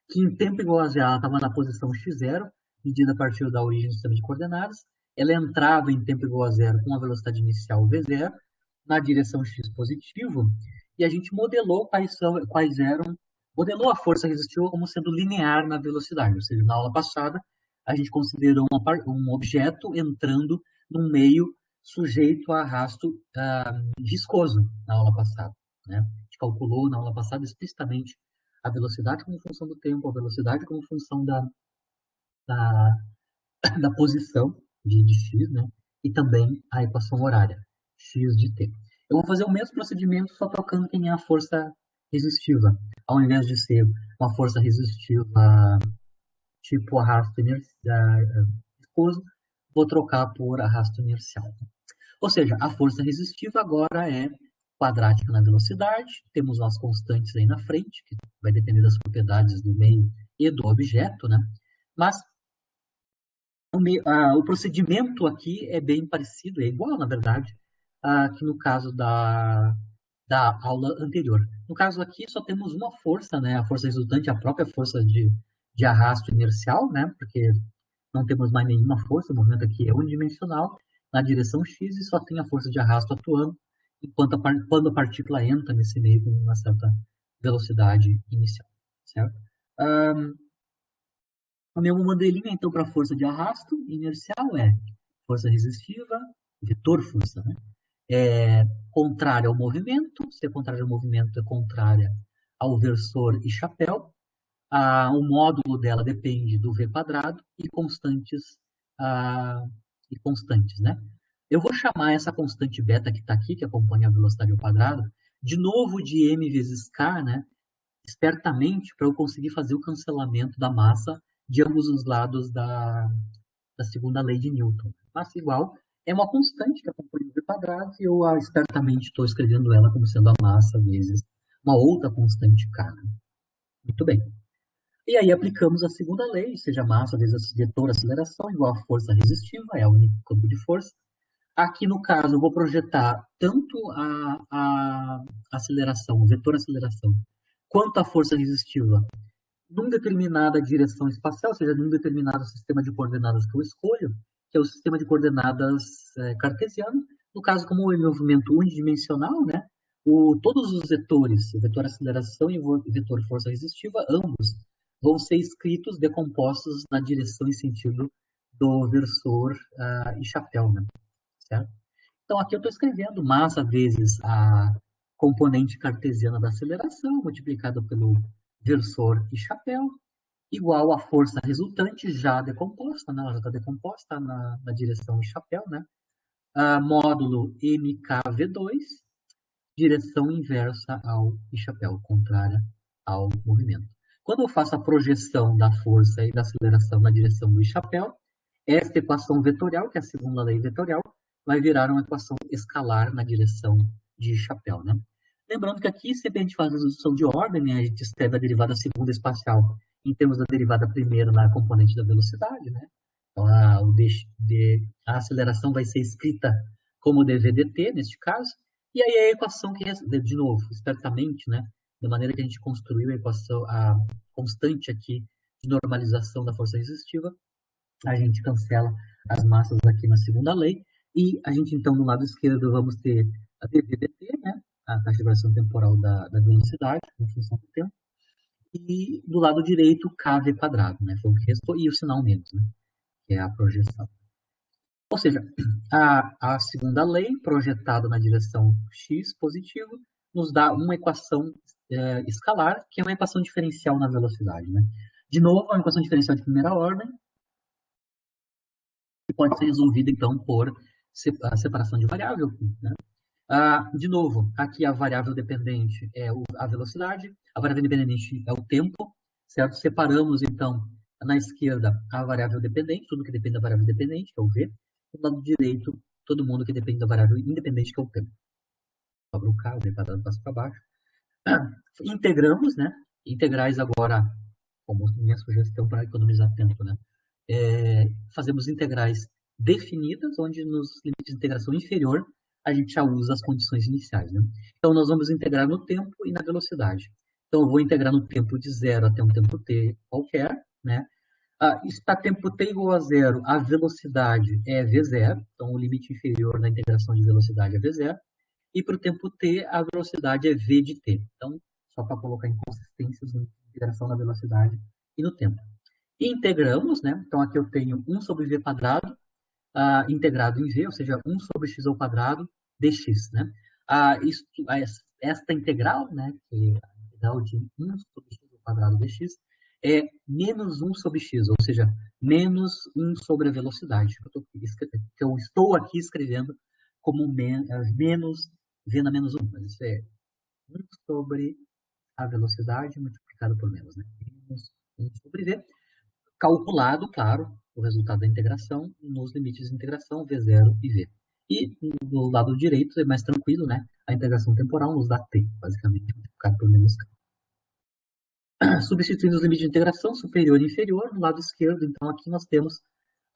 que em tempo igual a zero ela estava na posição x0, medida a partir da origem do sistema de coordenadas. Ela entrava em tempo igual a zero com a velocidade inicial v0, na direção x positivo, e a gente modelou quais eram modelou a força resistiva como sendo linear na velocidade, ou seja, na aula passada a gente considerou um objeto entrando num meio sujeito a arrasto viscoso na aula passada, né? A gente calculou na aula passada explicitamente a velocidade como função do tempo, a velocidade como função da, da posição de x, né? E também a equação horária, x de t. Eu vou fazer o mesmo procedimento, só trocando quem é a força resistiva. Ao invés de ser uma força resistiva tipo arrasto viscoso, vou trocar por arrasto inercial. Ou seja, a força resistiva agora é quadrática na velocidade, temos umas constantes aí na frente, que vai depender das propriedades do meio e do objeto, né? Mas o procedimento aqui é bem parecido, é igual, na verdade, que no caso da aula anterior. No caso aqui, só temos uma força, né? A força resultante, a própria força de arrasto inercial, né? Porque não temos mais nenhuma força, o movimento aqui é unidimensional, na direção x, e só tem a força de arrasto atuando, enquanto quando a partícula entra nesse meio com uma certa velocidade inicial, certo? O meu modelinho, então, para força de arrasto inercial é força resistiva, vetor força, né? É contrária ao movimento, se é contrária ao movimento, é contrária ao versor e chapéu. O módulo dela depende do v quadrado e constantes, né? Eu vou chamar essa constante beta que está aqui, que acompanha a velocidade ao quadrado, de novo de m vezes k, né? Espertamente, para eu conseguir fazer o cancelamento da massa de ambos os lados da segunda lei de Newton. Massa igual é uma constante que acompanha o v quadrado e eu espertamente estou escrevendo ela como sendo a massa vezes uma outra constante k. Muito bem. E aí aplicamos a segunda lei, seja massa vezes vetor aceleração igual a força resistiva, é o único campo de força. Aqui no caso eu vou projetar tanto a aceleração, o vetor aceleração, quanto a força resistiva numa determinada direção espacial, ou seja, num determinado sistema de coordenadas que eu escolho, que é o sistema de coordenadas cartesiano. No caso, como é um movimento unidimensional, né, todos os vetores, o vetor aceleração e o vetor força resistiva, ambos vão ser escritos, decompostos na direção e sentido do versor e chapéu, né, certo? Então, aqui eu estou escrevendo massa vezes a componente cartesiana da aceleração, multiplicada pelo versor e chapéu, igual à força resultante já decomposta, né? Ela já está decomposta na direção e chapéu, né? Módulo mkv2, direção inversa ao e chapéu, contrária ao movimento. Quando eu faço a projeção da força e da aceleração na direção do chapéu, esta equação vetorial, que é a segunda lei vetorial, vai virar uma equação escalar na direção de chapéu, né? Lembrando que aqui, sempre a gente faz a resolução de ordem, né? A gente escreve a derivada segunda espacial em termos da derivada primeira na componente da velocidade, né? Então, a aceleração vai ser escrita como dv/dt, neste caso, e aí a equação que, de novo, espertamente, né? Da maneira que a gente construiu a equação, a constante aqui de normalização da força resistiva, a gente cancela as massas aqui na segunda lei, e a gente, então, no lado esquerdo, vamos ter a dv/dt, né? A taxa de variação temporal da velocidade, em função do tempo, e do lado direito, kv quadrado, né? Foi o que restou, e o sinal menos, né? Que é a projeção. Ou seja, a segunda lei, projetada na direção x positivo, nos dá uma equação escalar, que é uma equação diferencial na velocidade, né? De novo, é uma equação diferencial de primeira ordem, que pode ser resolvida, então, por separação de variável, né? De novo, aqui a variável dependente é a velocidade, a variável independente é o tempo, certo? Separamos, então, na esquerda a variável dependente, tudo que depende da variável dependente, que é o v, e do lado direito, todo mundo que depende da variável independente, que é o tempo. Sobra o k, o v quadrado passa para baixo. Integramos, né? Integrais agora, como minha sugestão para economizar tempo, né? Fazemos integrais definidas, onde nos limites de integração inferior a gente já usa as condições iniciais, né? Então, nós vamos integrar no tempo e na velocidade. Então, eu vou integrar no tempo de 0 até um tempo t qualquer, né? Para tempo t igual a 0, a velocidade é v0, então o limite inferior da integração de velocidade é v0, e para o tempo t, a velocidade é v de t. Então, só para colocar inconsistências na integração da velocidade e no tempo. E integramos, né? Então aqui eu tenho 1 sobre v quadrado integrado em v, ou seja, 1 sobre x ao quadrado dx, né? Esta integral, né, que é a integral de 1 sobre x ao quadrado dx, é menos 1 sobre x, ou seja, menos 1 sobre a velocidade, que eu estou aqui escrevendo como menos v na menos 1, mas isso é 1 sobre a velocidade multiplicado por menos, né? Menos 1 sobre v, calculado, claro, o resultado da integração nos limites de integração v0 e v. E do lado direito é mais tranquilo, né? A integração temporal nos dá t, basicamente, multiplicado por menos k. Substituindo os limites de integração, superior e inferior, no lado esquerdo, então aqui nós temos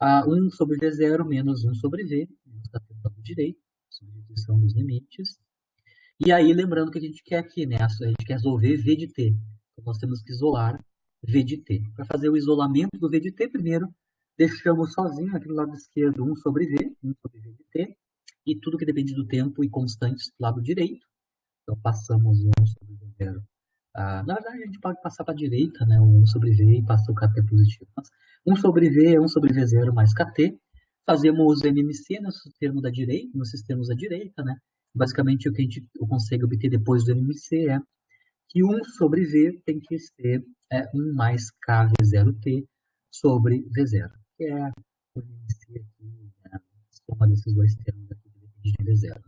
1 sobre v0 menos 1 sobre v, menos k do lado direito, substituição dos limites. E aí, lembrando que a gente quer aqui, né? A gente quer resolver v de t. Então, nós temos que isolar v de t. Para fazer o isolamento do v de t, primeiro deixamos sozinho aqui do lado esquerdo 1 sobre v, 1 sobre v de t, e tudo que depende do tempo e constantes do lado direito. Então, passamos o 1 sobre v0. Na verdade, a gente pode passar para a direita, né? O 1 sobre v e passa o kt positivo. Mas 1 sobre v é 1 sobre v0 mais kt. Fazemos o MMC no termo da direita, nos sistemas da direita, né? Basicamente, o que a gente consegue obter depois do MMC é que 1 sobre v tem que ser 1 mais kv0t sobre v0, que é o MMC aqui, a soma desses dois termos aqui que depende de v0.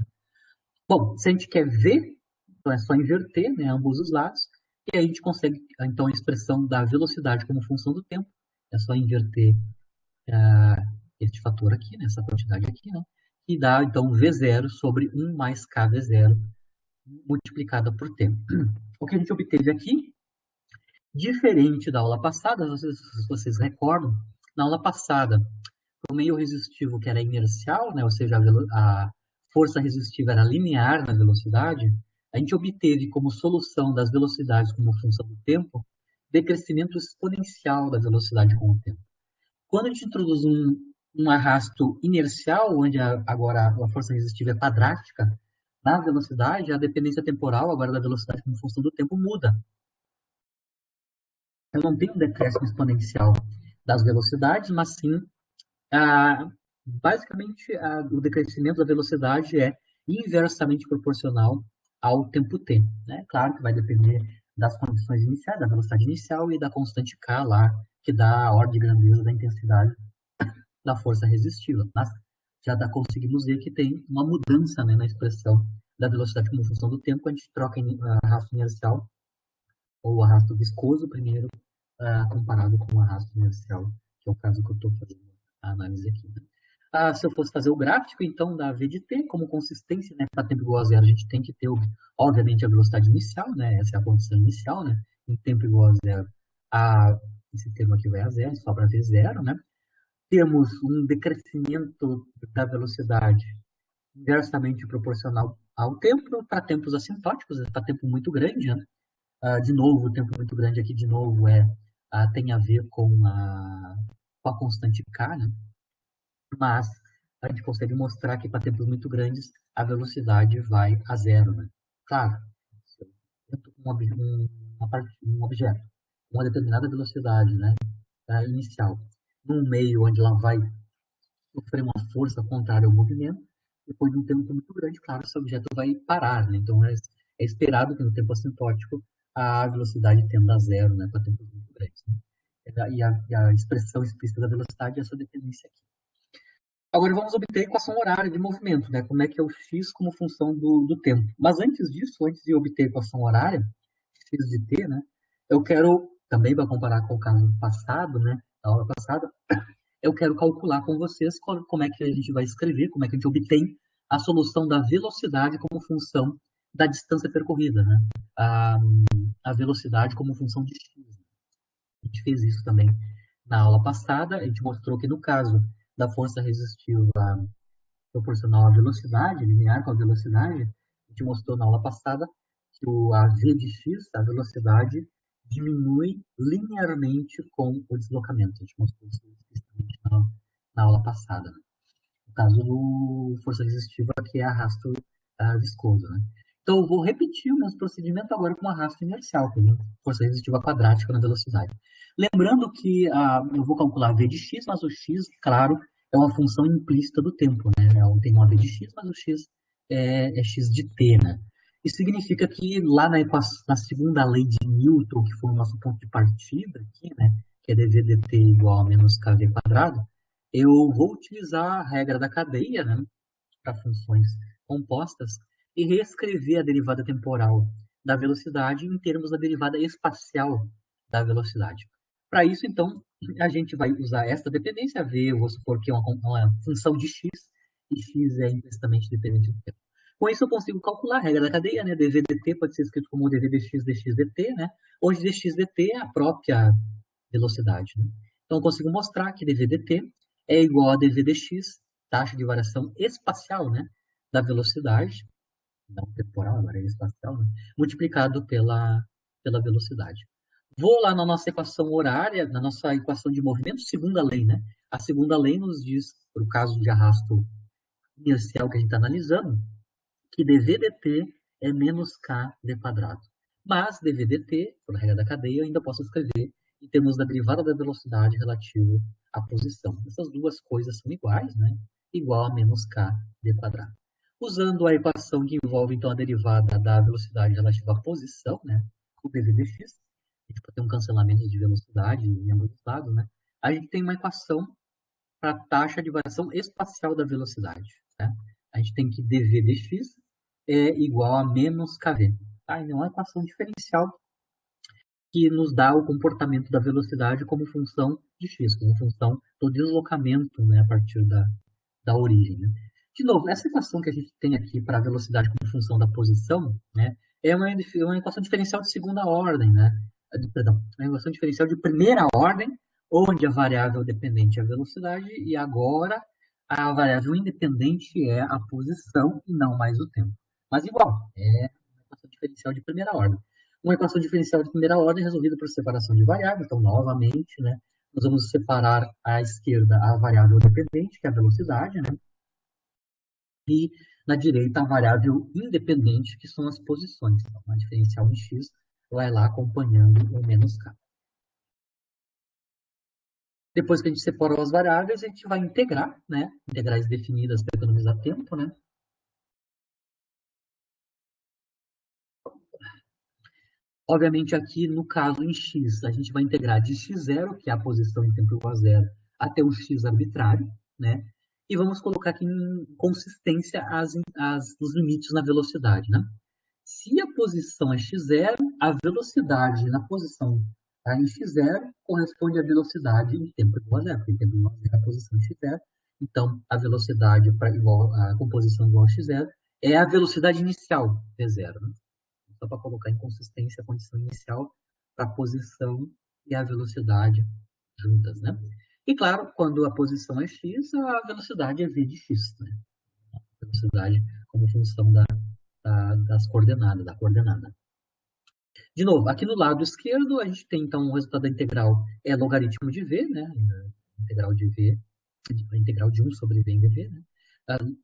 Bom, se a gente quer v, então é só inverter, né, ambos os lados, e aí a gente consegue, então, a expressão da velocidade como função do tempo. É só inverter este fator aqui, né, essa quantidade aqui, né, e dá, então, v0 sobre 1 mais kv0 multiplicada por t. O que a gente obteve aqui, diferente da aula passada, se vocês recordam, na aula passada, o meio resistivo que era inercial, né, ou seja, a força resistiva era linear na velocidade, a gente obteve como solução das velocidades como função do tempo, decrescimento exponencial da velocidade com o tempo. Quando a gente introduz um arrasto inercial, onde agora a força resistiva é quadrática, na velocidade, a dependência temporal agora da velocidade como função do tempo muda. Eu não tenho um decréscimo exponencial das velocidades, mas sim, basicamente, o decrescimento da velocidade é inversamente proporcional ao tempo t. Né? Claro que vai depender das condições iniciais, da velocidade inicial e da constante k lá, que dá a ordem de grandeza da intensidade da força resistiva. Mas já conseguimos ver que tem uma mudança, né, na expressão da velocidade como função do tempo, quando a gente troca arrasto inercial ou arrasto viscoso primeiro, comparado com o arrasto inercial, que é o caso que eu estou fazendo a análise aqui. Né? Se eu fosse fazer o gráfico, então, da v de t, como consistência, né, para tempo igual a zero, a gente tem que ter, obviamente, a velocidade inicial, né, essa é a condição inicial, né, em tempo igual a zero, esse termo aqui vai a zero, sobra v zero, né. Temos um decrescimento da velocidade inversamente proporcional ao tempo, para tempos assintóticos, para tempo muito grande, né. De novo, o tempo muito grande aqui, de novo, tem a ver com a constante k, né? Mas a gente consegue mostrar que para tempos muito grandes a velocidade vai a zero. Né? Claro, se eu tento um objeto com uma determinada velocidade, né, inicial, num meio onde ela vai sofrer uma força contrária ao movimento, depois de um tempo muito grande, claro, esse objeto vai parar. Né? Então, é esperado que no tempo assintótico a velocidade tenda a zero, né, para tempos muito grandes. Né? E a expressão explícita da velocidade é essa dependência aqui. Agora vamos obter a equação horária de movimento, né? Como é que é o x como função do tempo. Mas antes disso, antes de obter a equação horária, x de t, né? Eu quero, também para comparar com o caso passado, né? Da aula passada, eu quero calcular com vocês como é que a gente vai escrever, como é que a gente obtém a solução da velocidade como função da distância percorrida, né? A velocidade como função de x. A gente fez isso também na aula passada, a gente mostrou que no caso da força resistiva proporcional à velocidade, linear com a velocidade, a gente mostrou na aula passada que a v de x, a velocidade, diminui linearmente com o deslocamento. A gente mostrou isso explicitamente na aula passada. Né? No caso do força resistiva, que é arrasto viscoso. Né? Então, eu vou repetir o mesmo procedimento agora com arrasto inercial, com força resistiva quadrática na velocidade. Lembrando que eu vou calcular v de x, mas o x, claro, é uma função implícita do tempo, né? Tem uma v de x, mas o x é x de t, né? Isso significa que lá na segunda lei de Newton, que foi o nosso ponto de partida aqui, né? Que é dv dt igual a menos kv quadrado, eu vou utilizar a regra da cadeia, né? Para funções compostas e reescrever a derivada temporal da velocidade em termos da derivada espacial da velocidade. Para isso, então, a gente vai usar esta dependência, v, eu vou supor que é uma função de x, e x é implicitamente dependente do tempo. Com isso, eu consigo calcular a regra da cadeia, né? dv dt pode ser escrito como dv dx dx dt, né? Onde dx dt é a própria velocidade, né? Então, eu consigo mostrar que dv dt é igual a dv dx, taxa de variação espacial, né? Da velocidade, não temporal, agora é espacial, né? Multiplicado pela velocidade. Vou lá na nossa equação horária, na nossa equação de movimento, segunda lei, né? A segunda lei nos diz, para o caso de arrasto inercial que a gente está analisando, que dv dt é menos kv quadrado. Mas dv dt, por regra da cadeia, eu ainda posso escrever em termos da derivada da velocidade relativo à posição. Essas duas coisas são iguais, né? Igual a menos kv quadrado. Usando a equação que envolve, então, a derivada da velocidade relativa à posição, né? O dv dx, a gente pode ter um cancelamento de velocidade em ambos os lados, né? A gente tem uma equação para a taxa de variação espacial da velocidade, né? A gente tem que dv dx é igual a menos kv. Tá? Então, é uma equação diferencial que nos dá o comportamento da velocidade como função de x, como função do deslocamento, né, a partir da origem. Né? De novo, essa equação que a gente tem aqui para a velocidade como função da posição, né, é uma equação diferencial de segunda ordem, né? Perdão, é uma equação diferencial de primeira ordem, onde a variável dependente é a velocidade e agora a variável independente é a posição e não mais o tempo. Mas igual, é uma equação diferencial de primeira ordem. Uma equação diferencial de primeira ordem resolvida por separação de variáveis. Então, novamente, né, nós vamos separar à esquerda a variável dependente, que é a velocidade, né, e na direita a variável independente, que são as posições. Então, a diferencial em x vai lá acompanhando o menos k. Depois que a gente separou as variáveis, a gente vai integrar, né, integrais definidas para economizar tempo, né. Obviamente, aqui no caso em x, a gente vai integrar de x0, que é a posição em tempo igual a zero, até o x arbitrário, né? E vamos colocar aqui em consistência os limites na velocidade, né? Se a posição é x0, a velocidade na posição em x0 corresponde à velocidade em tempo igual a zero, porque tempo igual a zero é a posição x0. Então, a velocidade a composição igual a x0 é a velocidade inicial, v0, né? Só para colocar em consistência a condição inicial para a posição e a velocidade juntas, né? E claro, quando a posição é x, a velocidade é v de x, né? A velocidade como função das coordenadas, da coordenada. De novo, aqui no lado esquerdo, a gente tem então o resultado da integral é logaritmo de v, né? A integral de v, a integral de 1 sobre v em dv, né?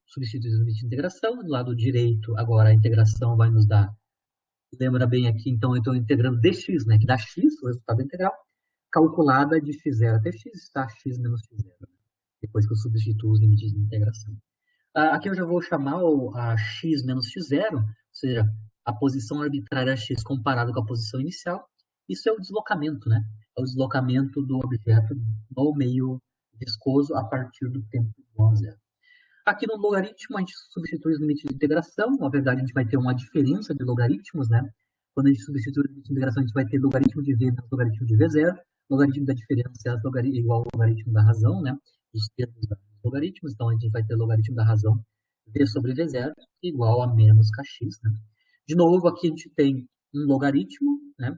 Substituir o limite de integração. Do lado direito, agora a integração vai nos dar. Lembra bem aqui, então, eu estou integrando dx, né, que dá x, o resultado da integral, calculada de x0 até x, está x menos x0, depois que eu substituo os limites de integração. Aqui eu já vou chamar a x menos x0, ou seja, a posição arbitrária x comparada com a posição inicial. Isso é o deslocamento, né? É o deslocamento do objeto no meio viscoso a partir do tempo igual a zero. Aqui no logaritmo, a gente substitui os limites de integração. Na verdade, a gente vai ter uma diferença de logaritmos, né? Quando a gente substitui o limite de integração, a gente vai ter logaritmo de v menos logaritmo de v0. Logaritmo da diferença é igual ao logaritmo da razão, né? Os termos dos logaritmos. Então, a gente vai ter logaritmo da razão v sobre v0 igual a menos kx, né? De novo, aqui a gente tem um logaritmo, né?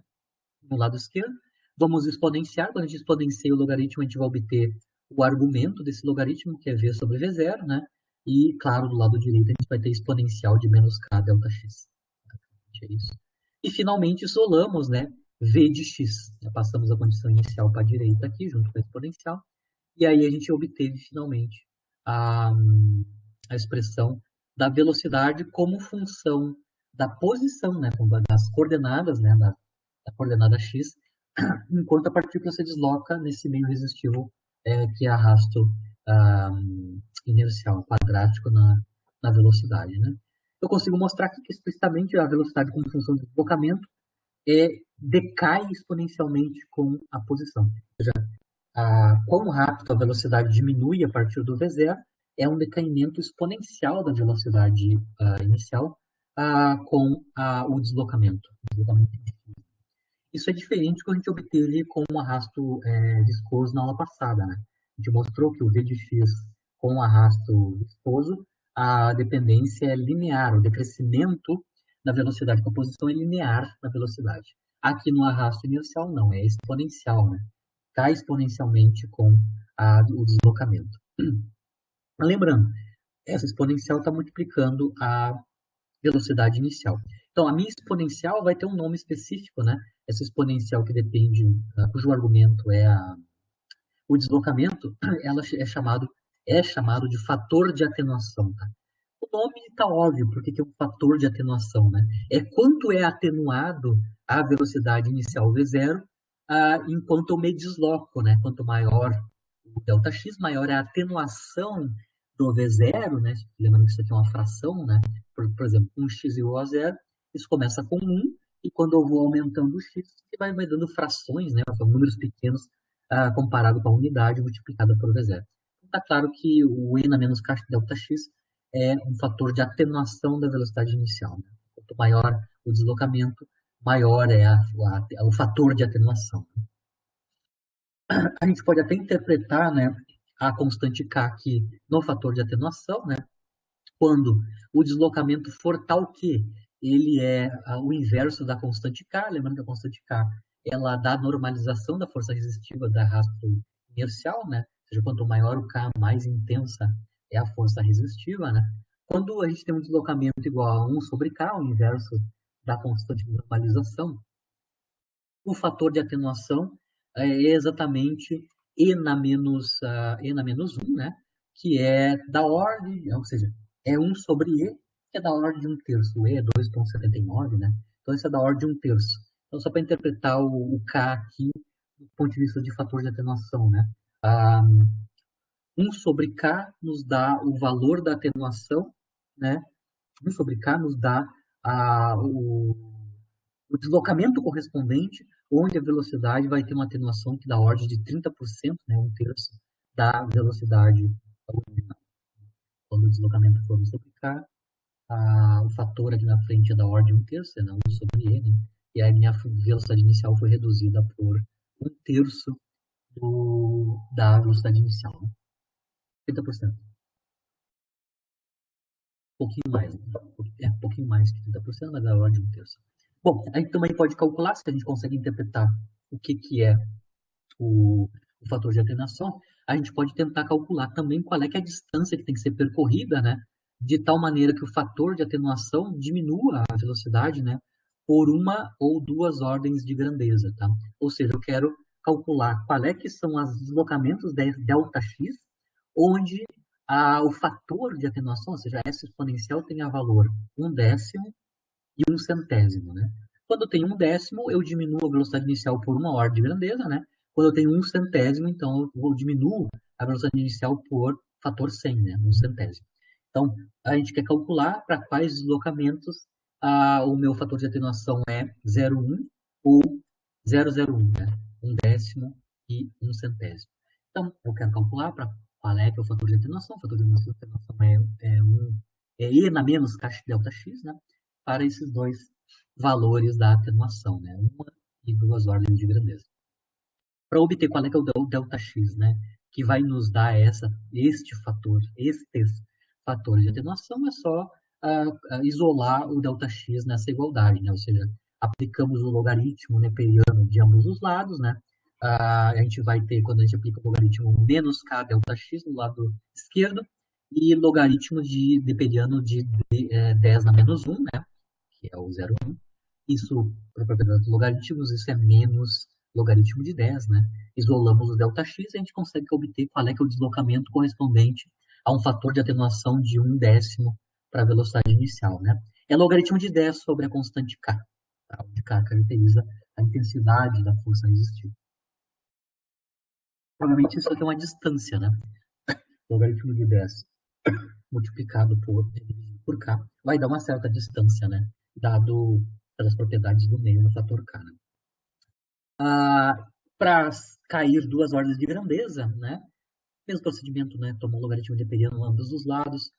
No lado esquerdo. Vamos exponenciar. Quando a gente exponencia o logaritmo, a gente vai obter o argumento desse logaritmo, que é v sobre v0, né? E, claro, do lado direito, a gente vai ter exponencial de menos k delta x. É isso. E, finalmente, isolamos, né? V de x. Já passamos a condição inicial para a direita aqui, junto com a exponencial. E aí a gente obteve, finalmente, a expressão da velocidade como função da posição, né, das coordenadas, né, da coordenada x, enquanto a partícula se desloca nesse meio resistivo que é arrasto inercial quadrático na velocidade, né? Eu consigo mostrar aqui que explicitamente a velocidade como função de deslocamento decai exponencialmente com a posição. Ou seja, quão rápido a velocidade diminui a partir do V0 é um decaimento exponencial da velocidade inicial com o deslocamento. Isso é diferente do que a gente obteve com o arrasto viscoso na aula passada, né? A gente mostrou que o v de x com o arrasto viscoso, a dependência é linear, o decrescimento da velocidade com a posição é linear na velocidade. Aqui no arrasto inercial não, é exponencial, né? Cai exponencialmente com o deslocamento. Lembrando, essa exponencial está multiplicando a velocidade inicial. Então, a minha exponencial vai ter um nome específico, né? Essa exponencial que depende, cujo argumento é o deslocamento, ela é chamado de fator de atenuação, tá? O nome está óbvio, porque é um fator de atenuação, né? É quanto é atenuado a velocidade inicial V0 enquanto eu me desloco, né? Quanto maior o ΔX, maior é a atenuação do V0, né? Lembrando que isso aqui é uma fração, né? Por exemplo, 1x igual a 0, isso começa com 1, e quando eu vou aumentando o x, vai dando frações, né? Números pequenos comparado com a unidade multiplicada por V0. Está claro que o n menos k ΔX é um fator de atenuação da velocidade inicial, né? Quanto maior o deslocamento, maior é o fator de atenuação. A gente pode até interpretar, né, a constante k aqui no fator de atenuação, né, quando o deslocamento for tal que ele é o inverso da constante k, lembrando que a constante k ela dá a normalização da força resistiva da arrasto inercial, né, ou seja, quanto maior o k, mais intensa é a força resistiva, né. Quando a gente tem um deslocamento igual a 1 sobre k, o inverso da constante de normalização, o fator de atenuação é exatamente e na menos 1, né? Que é da ordem, ou seja, é 1 sobre e, que é da ordem de 1/3. E é 2,79, né? Então, isso é da ordem de 1/3. Então, só para interpretar o K aqui, do ponto de vista de fator de atenuação, né? 1 sobre K nos dá o valor da atenuação, né? 1 sobre K nos dá o deslocamento correspondente, onde a velocidade vai ter uma atenuação que dá ordem de 30%, né, 1/3 da velocidade original. Quando o deslocamento for 1 sobre k, o fator aqui na frente é da ordem de 1/3, né, 1 sobre n, e a minha velocidade inicial foi reduzida por 1/3 da velocidade inicial, né? 30%. Um pouquinho mais, um pouquinho mais que 30%, mas da ordem de 1/3. Bom, a gente também pode calcular, se a gente consegue interpretar o que é o fator de atenuação, a gente pode tentar calcular também qual é, que é a distância que tem que ser percorrida, né? De tal maneira que o fator de atenuação diminua a velocidade, né? Por uma ou duas ordens de grandeza, tá? Ou seja, eu quero calcular qual é que são os deslocamentos ΔX, onde o fator de atenuação, ou seja, essa exponencial tem a valor 1/10 e 1/100, né? Quando eu tenho 1/10, eu diminuo a velocidade inicial por uma ordem de grandeza, né? Quando eu tenho 1/100, então eu diminuo a velocidade inicial por fator 100, né? 1/100. Então, a gente quer calcular para quais deslocamentos o meu fator de atenuação é 0,1 ou 0,01, né? 1/10 e 1/100. Então, eu quero calcular para qual é que é o fator de atenuação. O fator de atenuação é E na menos k ΔX, né? Para esses dois valores da atenuação, né? Uma e duas ordens de grandeza. Para obter qual é que é o ΔX, né? Que vai nos dar estes fatores de atenuação, é só isolar o ΔX nessa igualdade, né? Ou seja, aplicamos o logaritmo neperiano de ambos os lados, né? A gente vai ter, quando a gente aplica o logaritmo menos k ΔX no lado esquerdo, e logaritmo de neperiano de 10 na menos 1, né? Que é o 0,1. Isso, para a propriedade dos logaritmos, isso é menos logaritmo de 10, né? Isolamos o ΔX e a gente consegue obter qual é que é o deslocamento correspondente a um fator de atenuação de 1/10 para a velocidade inicial, né? é logaritmo de 10 sobre a constante K, tá? Onde K caracteriza a intensidade da força resistiva. Provavelmente isso aqui é uma distância, né? Logaritmo de 10 multiplicado por K vai dar uma certa distância, né? Dado pelas propriedades do meio no fator K, né? Para cair duas ordens de grandeza, né? Mesmo procedimento, né? Toma um logaritmo neperiano ambos os lados,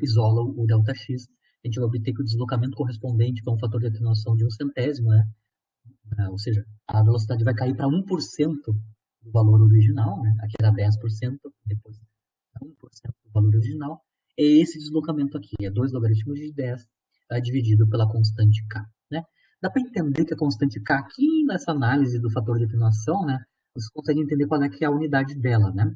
isola o ΔX, a gente vai obter que o deslocamento correspondente para um fator de atenuação de 1/100, né? Ou seja, a velocidade vai cair para 1% do valor original, né? Aqui era 10%, depois 1% do valor original. É esse deslocamento aqui, é 2 logaritmos de 10 dividido pela constante K, né? Dá para entender que a constante K aqui nessa análise do fator de atenuação, né? Você consegue entender qual é que é a unidade dela, né?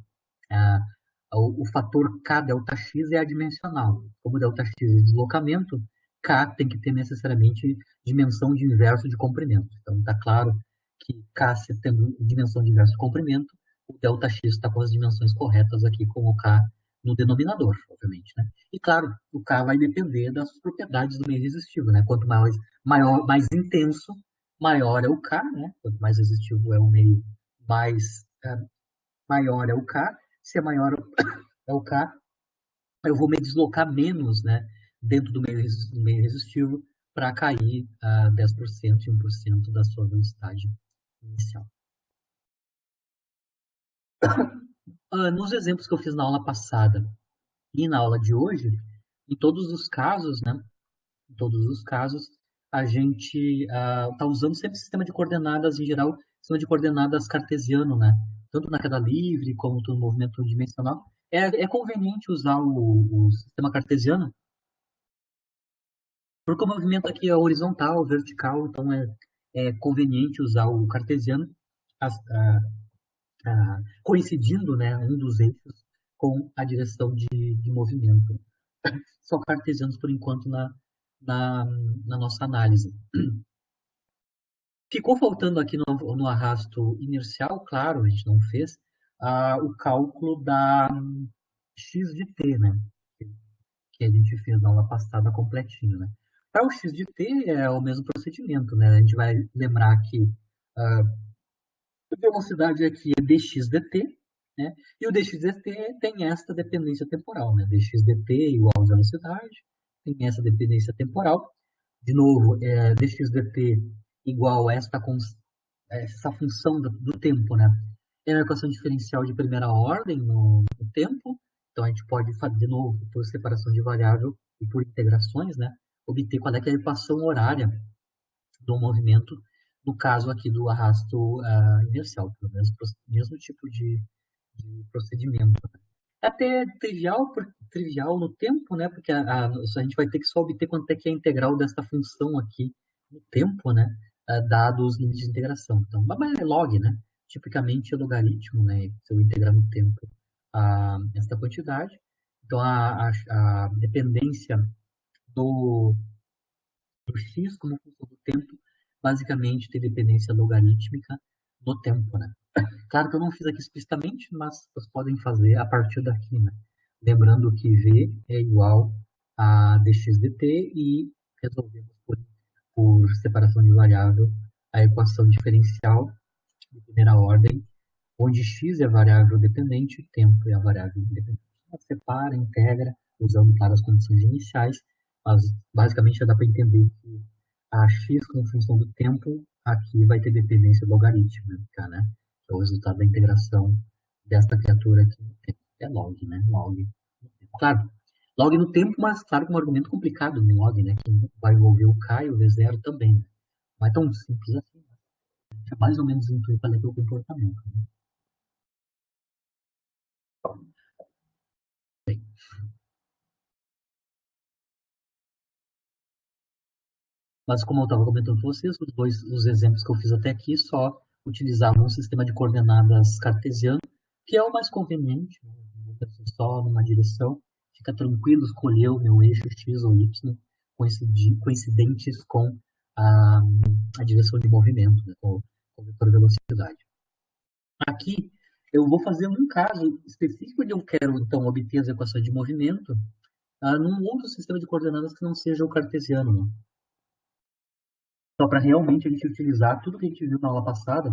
O fator K ΔX é adimensional. Como ΔX é deslocamento, K tem que ter necessariamente dimensão de inverso de comprimento. Então, está claro que K, se tendo dimensão de inverso de comprimento, o ΔX está com as dimensões corretas aqui com o K no denominador, obviamente, né? E, claro, o K vai depender das propriedades do meio resistivo, né? Quanto mais intenso, maior é o K, né? Quanto mais resistivo é o meio, maior é o K. Se é maior é o K, eu vou me deslocar menos, né, dentro do meio resistivo para cair 10% e 1% da sua velocidade inicial. Nos exemplos que eu fiz na aula passada e na aula de hoje, em todos os casos, né, em todos os casos, a gente está usando sempre sistema de coordenadas, em geral, sistema de coordenadas cartesiano, né? Tanto na queda livre como no movimento dimensional. É conveniente usar o sistema cartesiano, porque o movimento aqui é horizontal, vertical, então é conveniente usar o cartesiano, coincidindo, né, um dos eixos com a direção de movimento. Só cartesianos, por enquanto, na nossa análise. Ficou faltando aqui no arrasto inercial, claro, a gente não fez, o cálculo da x de t, né? Que a gente fez na aula passada completinho, né? Para o x de t é o mesmo procedimento, né? A gente vai lembrar que a velocidade aqui é dx dt, né? E o dx dt tem esta dependência temporal, né? Dx dt igual a velocidade, tem essa dependência temporal. De novo, dx dt igual a essa função do tempo, né? É uma equação diferencial de primeira ordem no tempo, então a gente pode fazer de novo por separação de variável e por integrações, né? Obter qual é que é a equação horária do movimento, no caso aqui do arrasto inercial, pelo mesmo tipo de procedimento. É até trivial no tempo, né? Porque a gente vai ter que só obter quanto é que é a integral dessa função aqui no tempo, né? Dado os limites de integração. Então, mas é log, né? Tipicamente é logaritmo, né? Se eu integrar no tempo essa quantidade. Então, a dependência do x como função do tempo, basicamente tem dependência logarítmica no tempo, né? Claro que eu não fiz aqui explicitamente, mas vocês podem fazer a partir daqui, né? Lembrando que v é igual a dx dt e resolvemos por separação de variável a equação diferencial de primeira ordem, onde x é a variável dependente e tempo é a variável independente. Separa, integra, usando claro as condições iniciais, mas basicamente dá para entender que a x como função do tempo aqui vai ter dependência logarítmica, né? Que é o resultado da integração desta criatura aqui. É log, né? Log. Claro, log no tempo, mas claro que é um argumento complicado no log, né? Que vai envolver o k e o v0 também. Né? Não é tão simples assim. É mais ou menos intuir qual é o comportamento. Né? Bem, mas como eu estava comentando com vocês, os exemplos que eu fiz até aqui só utilizavam um sistema de coordenadas cartesiano, que é o mais conveniente, né? Só numa direção, fica tranquilo escolher o meu eixo x ou y coincidentes com a direção de movimento, né? com o vetor velocidade. Aqui eu vou fazer um caso específico onde eu quero então obter as equações de movimento num outro sistema de coordenadas que não seja o cartesiano, né? Só para realmente a gente utilizar tudo que a gente viu na aula passada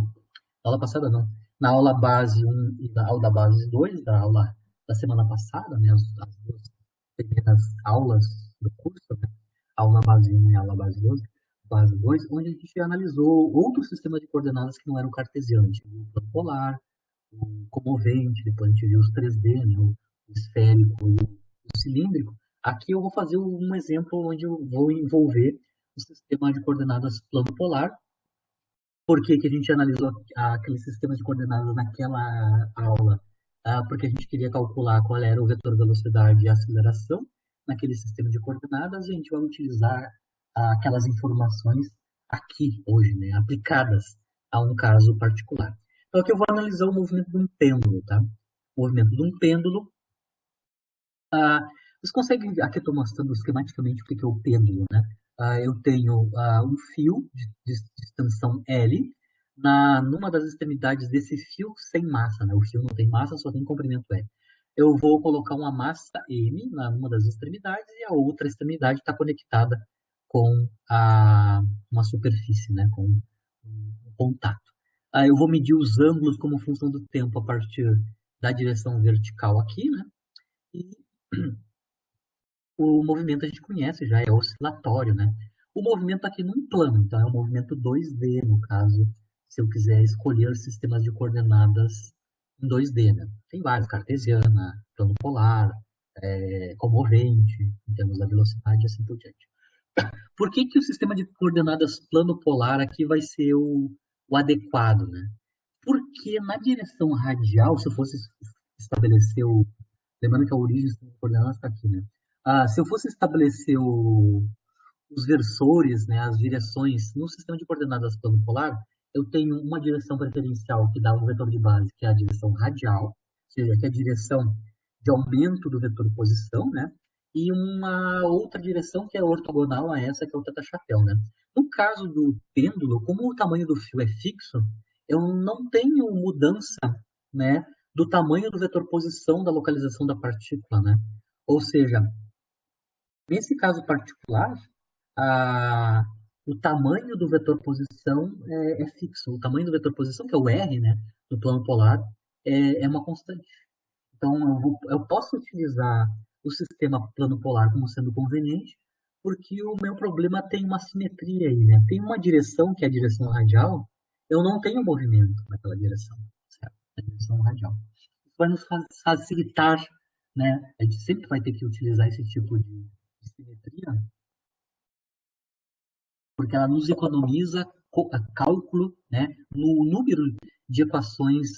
não, na aula base 1 e na aula base 2, da aula da semana passada, né, as duas primeiras aulas do curso, né, aula base 1 e aula base 2, onde a gente analisou outros sistemas de coordenadas que não eram cartesianos. A gente viu o plano polar, o comovente, depois a gente viu os 3D, né, o esférico e o cilíndrico. Aqui eu vou fazer um exemplo onde eu vou envolver o sistema de coordenadas plano polar. Por que que a gente analisou aquele sistema de coordenadas naquela aula? Porque a gente queria calcular qual era o vetor velocidade e aceleração naquele sistema de coordenadas, e a gente vai utilizar aquelas informações aqui hoje, né, aplicadas a um caso particular. Então aqui eu vou analisar o movimento de um pêndulo, tá? O movimento de um pêndulo. Vocês conseguem, aqui eu estou mostrando esquematicamente o que é o pêndulo, né? Eu tenho um fio de extensão L numa das extremidades desse fio sem massa, né? O fio não tem massa, só tem comprimento L. Eu vou colocar uma massa M numa das extremidades e a outra extremidade está conectada com uma superfície, né? Com um contato. Eu vou medir os ângulos como função do tempo a partir da direção vertical aqui, né? E o movimento a gente conhece já, é oscilatório, né? O movimento aqui num plano, então é um movimento 2D, no caso, se eu quiser escolher sistemas de coordenadas em 2D, né? Tem vários, cartesiana, plano polar, comovente, em termos da velocidade e assim por diante. Por que que o sistema de coordenadas plano polar aqui vai ser o adequado, né? Porque na direção radial, se eu fosse estabelecer o... Lembrando que a origem do sistema de coordenadas está aqui, né? Se eu fosse estabelecer os versores, né, as direções no sistema de coordenadas plano polar, eu tenho uma direção preferencial que dá um vetor de base, que é a direção radial, ou seja, que é a direção de aumento do vetor posição, né? E uma outra direção que é ortogonal a essa, que é o teta-chapéu, né? No caso do pêndulo, como o tamanho do fio é fixo, eu não tenho mudança, né, do tamanho do vetor posição da localização da partícula, né? Ou seja, nesse caso particular, a, o tamanho do vetor posição é fixo. O tamanho do vetor posição, que é o R, né, do plano polar, é uma constante. Então, eu posso utilizar o sistema plano polar como sendo conveniente, porque o meu problema tem uma simetria aí, né? Tem uma direção, que é a direção radial, eu não tenho movimento naquela direção, certo? Na direção radial. Isso vai nos facilitar, né? A gente sempre vai ter que utilizar esse tipo de simetria, porque ela nos economiza cálculo, né, no número de equações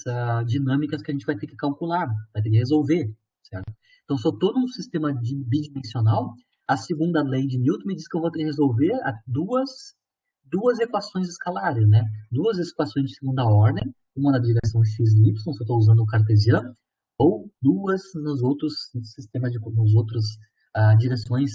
dinâmicas que a gente vai ter que calcular, vai ter que resolver, certo? Então, se eu estou num sistema bidimensional, a segunda lei de Newton me diz que eu vou ter que resolver duas equações escalares, né? Duas equações de segunda ordem, uma na direção x e y, se eu estou usando o cartesiano, ou duas nos outros sistemas nos outros direções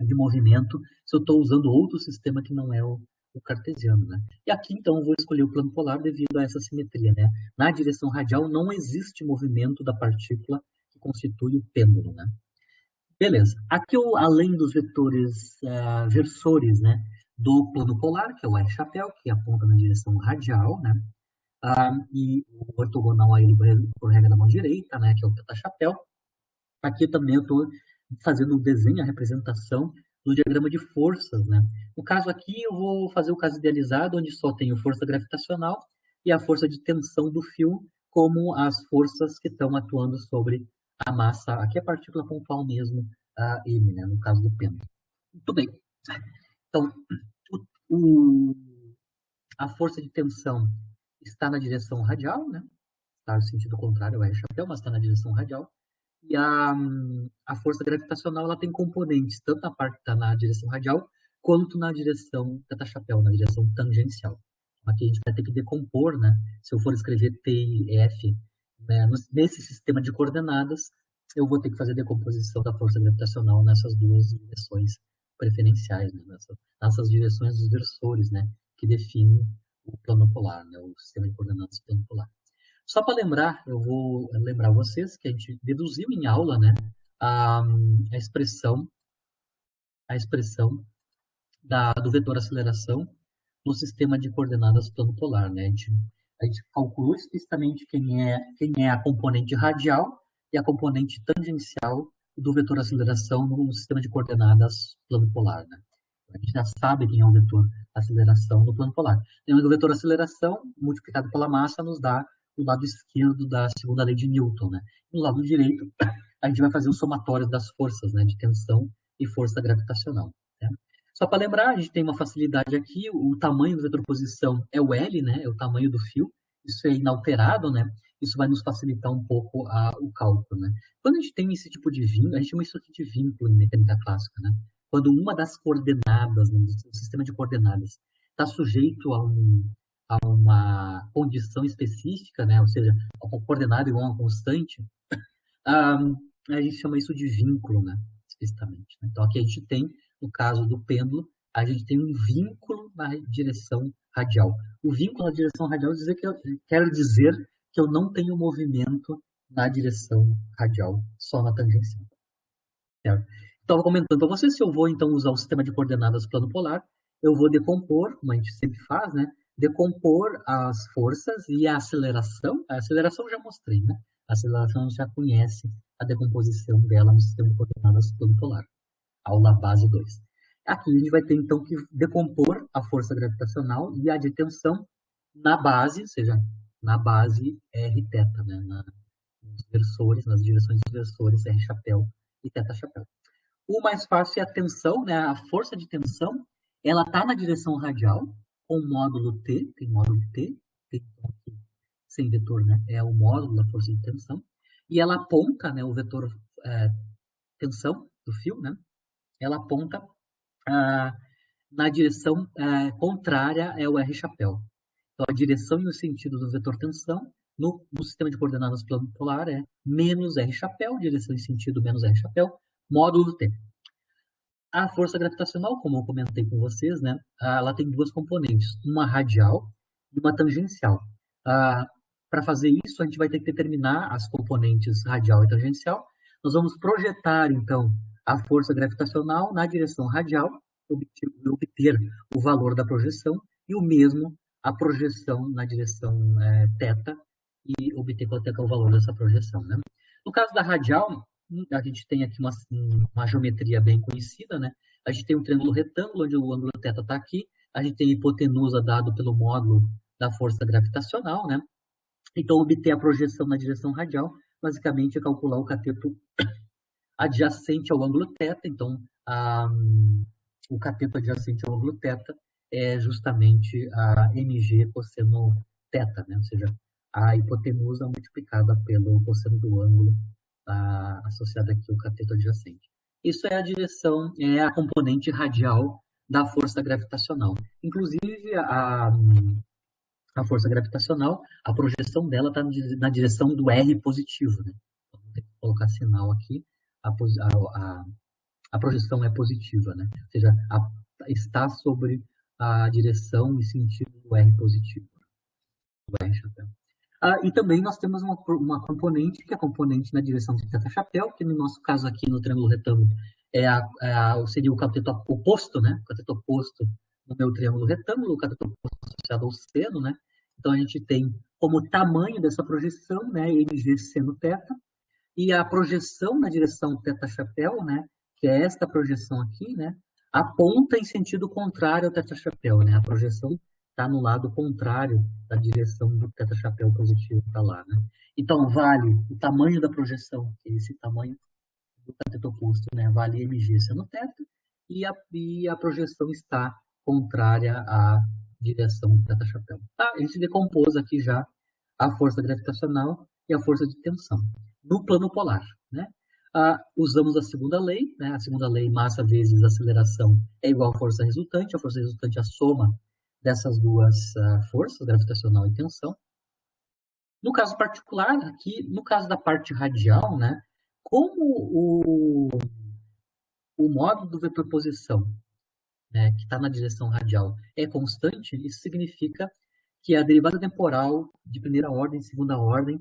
de movimento, se eu estou usando outro sistema que não é o cartesiano, né? E aqui, então, eu vou escolher o plano polar devido a essa simetria, né? Na direção radial não existe movimento da partícula que constitui o pêndulo, né? Beleza. Aqui, além dos vetores versores, né, do plano polar, que é o R-chapéu, que aponta na direção radial, né? E o ortogonal a ele por regra da mão direita, né, que é o teta-chapéu. Aqui também eu estou fazendo o desenho, a representação do diagrama de forças, né? No caso aqui, eu vou fazer o caso idealizado, onde só tenho força gravitacional e a força de tensão do fio como as forças que estão atuando sobre a massa, aqui é a partícula pontual mesmo, a M, né? No caso do pêndulo. Muito bem. Então, o, a força de tensão está na direção radial, né? Está no sentido contrário, é chapéu, mas está na direção radial. E a força gravitacional ela tem componentes, tanto na parte que está na direção radial, quanto na direção teta-chapéu, na direção tangencial. Aqui a gente vai ter que decompor, né? Se eu for escrever T e F, né, nesse sistema de coordenadas, eu vou ter que fazer a decomposição da força gravitacional nessas duas direções preferenciais, né? Nessas direções dos versores, né? Que definem o plano polar, né? O sistema de coordenadas plano polar. Só para lembrar, eu vou lembrar vocês que a gente deduziu em aula, né, a, a expressão, a expressão do vetor aceleração no sistema de coordenadas plano polar, né? A gente calculou explicitamente quem é a componente radial e a componente tangencial do vetor aceleração no sistema de coordenadas plano polar, né? A gente já sabe quem é o vetor aceleração no plano polar. Então, o vetor aceleração multiplicado pela massa nos dá o lado esquerdo da segunda lei de Newton, né? No lado direito, a gente vai fazer o somatório das forças, né, de tensão e força gravitacional, né? Só para lembrar, a gente tem uma facilidade aqui, o tamanho do vetor posição é o L, né, é o tamanho do fio, isso é inalterado, né, isso vai nos facilitar um pouco o cálculo, né. Quando a gente tem esse tipo de vínculo, a gente chama isso aqui de vínculo em mecânica clássica, né, quando uma das coordenadas, né, do sistema de coordenadas, está sujeito a uma condição específica, né, ou seja, a coordenada igual a uma constante, ah, a gente chama isso de vínculo, né, explicitamente, né. Então, aqui a gente tem, no caso do pêndulo, a gente tem um vínculo na direção radial. O vínculo na direção radial quer dizer que eu não tenho movimento na direção radial, só na tangencial. Certo? Estava comentando para você, se eu vou então usar o sistema de coordenadas plano polar, eu vou decompor, como a gente sempre faz, né? Decompor as forças e a aceleração. A aceleração eu já mostrei, né? A aceleração a gente já conhece a decomposição dela no sistema de coordenadas plano polar, aula base 2. Aqui a gente vai ter então que decompor a força gravitacional e a de tensão na base, ou seja, na base R θ, né? Nos versores, nas direções dos versores R chapéu e θ chapéu. O mais fácil é a tensão, né? A força de tensão, ela está na direção radial, com módulo T, tem módulo T, aqui, sem vetor, né? É o módulo da força de tensão, e ela aponta, né, o vetor tensão do fio, né? Ela aponta na direção contrária é o R chapéu. Então, a direção e o sentido do vetor tensão no sistema de coordenadas plano polar é menos R chapéu, direção e sentido menos R chapéu, módulo T. A força gravitacional, como eu comentei com vocês, né, ela tem duas componentes, uma radial e uma tangencial. Para fazer isso, a gente vai ter que determinar as componentes radial e tangencial. Nós vamos projetar, então, a força gravitacional na direção radial, obter o valor da projeção, e o mesmo a projeção na direção θ, e obter qual é o valor dessa projeção, né? No caso da radial, a gente tem aqui uma geometria bem conhecida, né? A gente tem um triângulo retângulo, onde o ângulo θ está aqui. A gente tem a hipotenusa dado pelo módulo da força gravitacional, né? Então, obter a projeção na direção radial, basicamente é calcular o cateto adjacente ao ângulo θ. Então, o cateto adjacente ao ângulo θ é justamente a mg cosseno θ, né? Ou seja, a hipotenusa multiplicada pelo cosseno do ângulo associada aqui ao cateto adjacente. Isso é a direção, é a componente radial da força gravitacional. Inclusive, a força gravitacional, a projeção dela está na direção do R positivo, né? Então, vou ter que colocar sinal aqui. A projeção é positiva, né? Ou seja, está sobre a direção e sentido do R positivo, do R chapéu. E também nós temos uma componente, que é a componente na direção de θ chapéu, que no nosso caso aqui no triângulo retângulo seria o cateto oposto, né? O cateto oposto no meu triângulo retângulo, o cateto oposto associado ao seno, né? Então a gente tem como tamanho dessa projeção, né, mg seno θ, e a projeção na direção θ chapéu, né, que é esta projeção aqui, né, aponta em sentido contrário ao θ chapéu, né? A projeção está no lado contrário da direção do θ chapéu positivo para lá, né? Então vale o tamanho da projeção, que é esse tamanho do cateto oposto, né? Vale mg seno θ, e a projeção está contrária à direção do θ chapéu. A gente decompôs aqui já a força gravitacional e a força de tensão no plano polar, né? Usamos a segunda lei, né? A segunda lei, massa vezes aceleração é igual à força resultante. A força resultante é a soma dessas duas forças, gravitacional e tensão. No caso particular, aqui, no caso da parte radial, né? Como o módulo do vetor posição, né, que está na direção radial, é constante, isso significa que a derivada temporal de primeira ordem e segunda ordem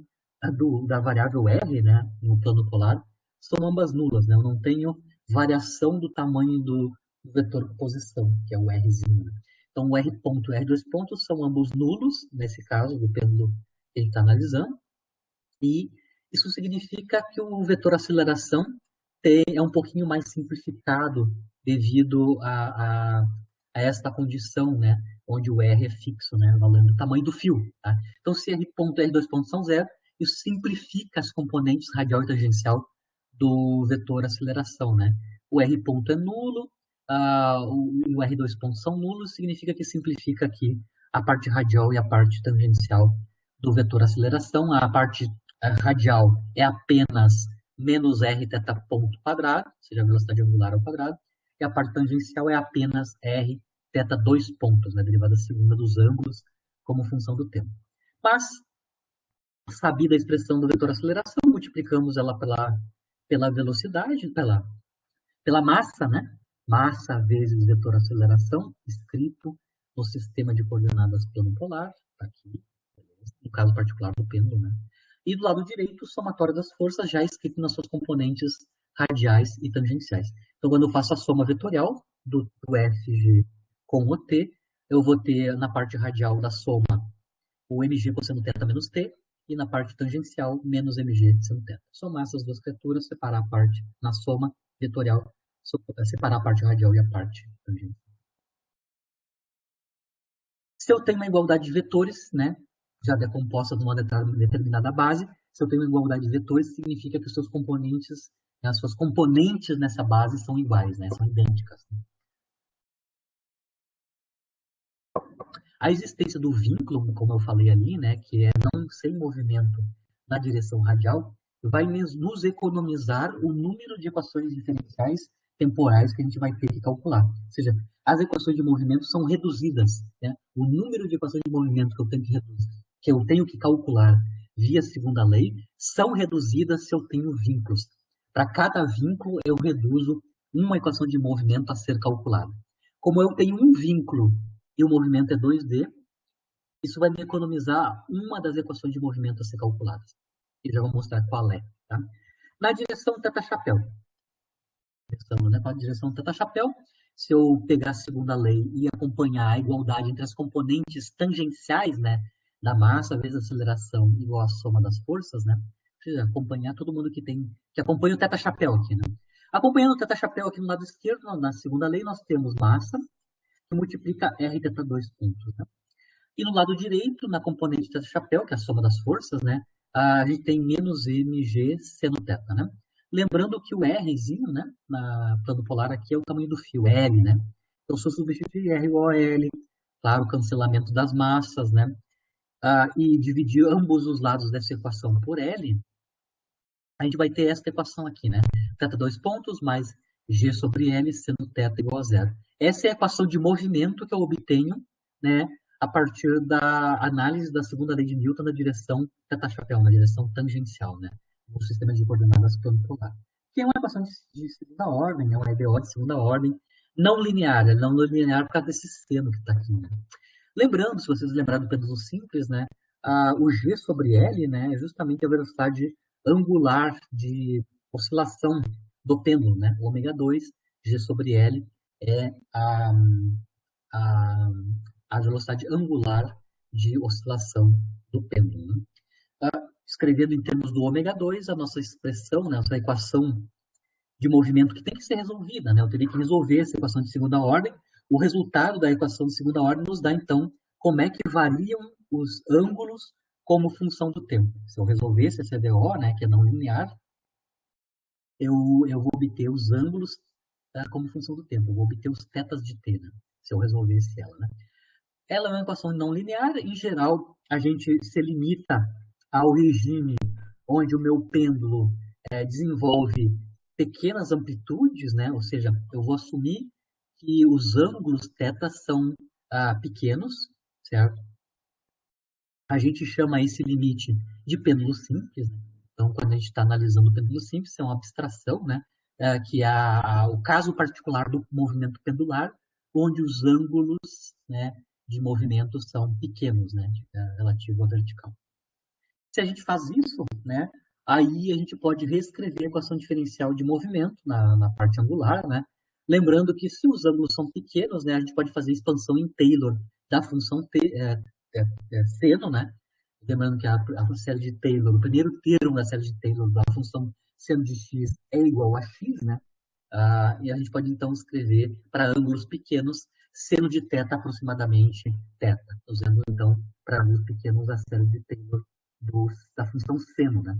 da variável r, né, no plano polar, são ambas nulas, né? Eu não tenho variação do tamanho do vetor posição, que é o Rzinho, né? Então, o R ponto e o R dois pontos são ambos nulos, nesse caso, do pêndulo que a gente está analisando, e isso significa que o vetor aceleração é um pouquinho mais simplificado devido a esta condição, né? Onde o R é fixo, né? Valendo o tamanho do fio. Tá? Então, se R ponto e R dois pontos são zero, isso simplifica as componentes radial e tangencial do vetor aceleração, né? O R ponto é nulo, o R dois pontos são nulos, significa que simplifica aqui a parte radial e a parte tangencial do vetor aceleração. A parte radial é apenas menos r θ ponto quadrado, ou seja, a velocidade angular ao quadrado, e a parte tangencial é apenas r θ dois pontos, né, derivada segunda dos ângulos como função do tempo. Mas, sabida a expressão do vetor aceleração, multiplicamos ela pela velocidade, pela massa, né? Massa vezes vetor aceleração, escrito no sistema de coordenadas plano polar, aqui, no caso particular do pêndulo, né? E do lado direito, o somatório das forças já escrito nas suas componentes radiais e tangenciais. Então, quando eu faço a soma vetorial do FG com o T, eu vou ter na parte radial da soma o mg cosseno θ menos t, e na parte tangencial, menos mg seno θ. Somar essas duas criaturas, separar a parte na soma vetorial, separar a parte radial e a parte tangente. Se eu tenho uma igualdade de vetores, né, já decomposta de uma determinada base, se eu tenho uma igualdade de vetores, significa que os seus componentes, né, as suas componentes nessa base são iguais, né, são idênticas. A existência do vínculo, como eu falei ali, né, que é não sem movimento na direção radial, vai nos economizar o número de equações diferenciais temporais que a gente vai ter que calcular. Ou seja, as equações de movimento são reduzidas. Né? O número de equações de movimento que eu tenho que reduzir, que eu tenho que calcular via segunda lei, são reduzidas se eu tenho vínculos. Para cada vínculo, eu reduzo uma equação de movimento a ser calculada. Como eu tenho um vínculo e o movimento é 2D, isso vai me economizar uma das equações de movimento a ser calculadas. E já vou mostrar qual é. Tá? Na direção θ-chapéu. Na direção θ-chapéu, se eu pegar a segunda lei e acompanhar a igualdade entre as componentes tangenciais, né, da massa vezes a aceleração igual a soma das forças, né, acompanhar todo mundo que acompanha o θ-chapéu aqui. Né? Acompanhando o θ-chapéu aqui no lado esquerdo, na segunda lei, nós temos massa, que multiplica r θ dois pontos. Né? E no lado direito, na componente θ-chapéu, que é a soma das forças, né, a gente tem menos mg seno θ. Né? Lembrando que o Rzinho, né, na plano polar aqui é o tamanho do fio, L, né? Então, se eu substituir R igual a L, claro, o cancelamento das massas, né? E dividir ambos os lados dessa equação por L, a gente vai ter essa equação aqui, né? Θ dois pontos mais G sobre L sendo θ igual a zero. Essa é a equação de movimento que eu obtenho, né, a partir da análise da segunda lei de Newton na direção θ-chapéu, na direção tangencial, né? No sistema de coordenadas plano polar. Que é uma equação de segunda ordem, é uma EDO de segunda ordem, não linear por causa desse seno que está aqui. Né? Lembrando, se vocês lembrarem do pêndulo simples, né, o G sobre L, né, é justamente a velocidade angular de oscilação do pêndulo, né? O ômega 2, G sobre L, é a, a velocidade angular de oscilação do pêndulo. Né? Escrevendo em termos do ômega 2, a nossa expressão, né, a nossa equação de movimento que tem que ser resolvida. Né? Eu teria que resolver essa equação de segunda ordem. O resultado da equação de segunda ordem nos dá, então, como é que variam os ângulos como função do tempo. Se eu resolvesse essa EDO, né, que é não linear, eu vou obter os ângulos como função do tempo. Eu vou obter os tetas de t, né, se eu resolvesse ela. Né? Ela é uma equação não linear. Em geral, a gente se limita ao regime onde o meu pêndulo desenvolve pequenas amplitudes, né? Ou seja, eu vou assumir que os ângulos θ são pequenos, certo? A gente chama esse limite de pêndulo simples. Né? Então, quando a gente está analisando o pêndulo simples, é uma abstração, né? Que é o caso particular do movimento pendular, onde os ângulos, né, de movimento são pequenos, né, relativo à vertical. Se a gente faz isso, né, aí a gente pode reescrever a equação diferencial de movimento na parte angular, né? Lembrando que se os ângulos são pequenos, né, a gente pode fazer expansão em Taylor da função seno, né? Lembrando que a série de Taylor, o primeiro termo da série de Taylor da função seno de x é igual a x, né? E a gente pode então escrever para ângulos pequenos seno de θ aproximadamente θ, usando então para ângulos pequenos a série de Taylor da função seno, né?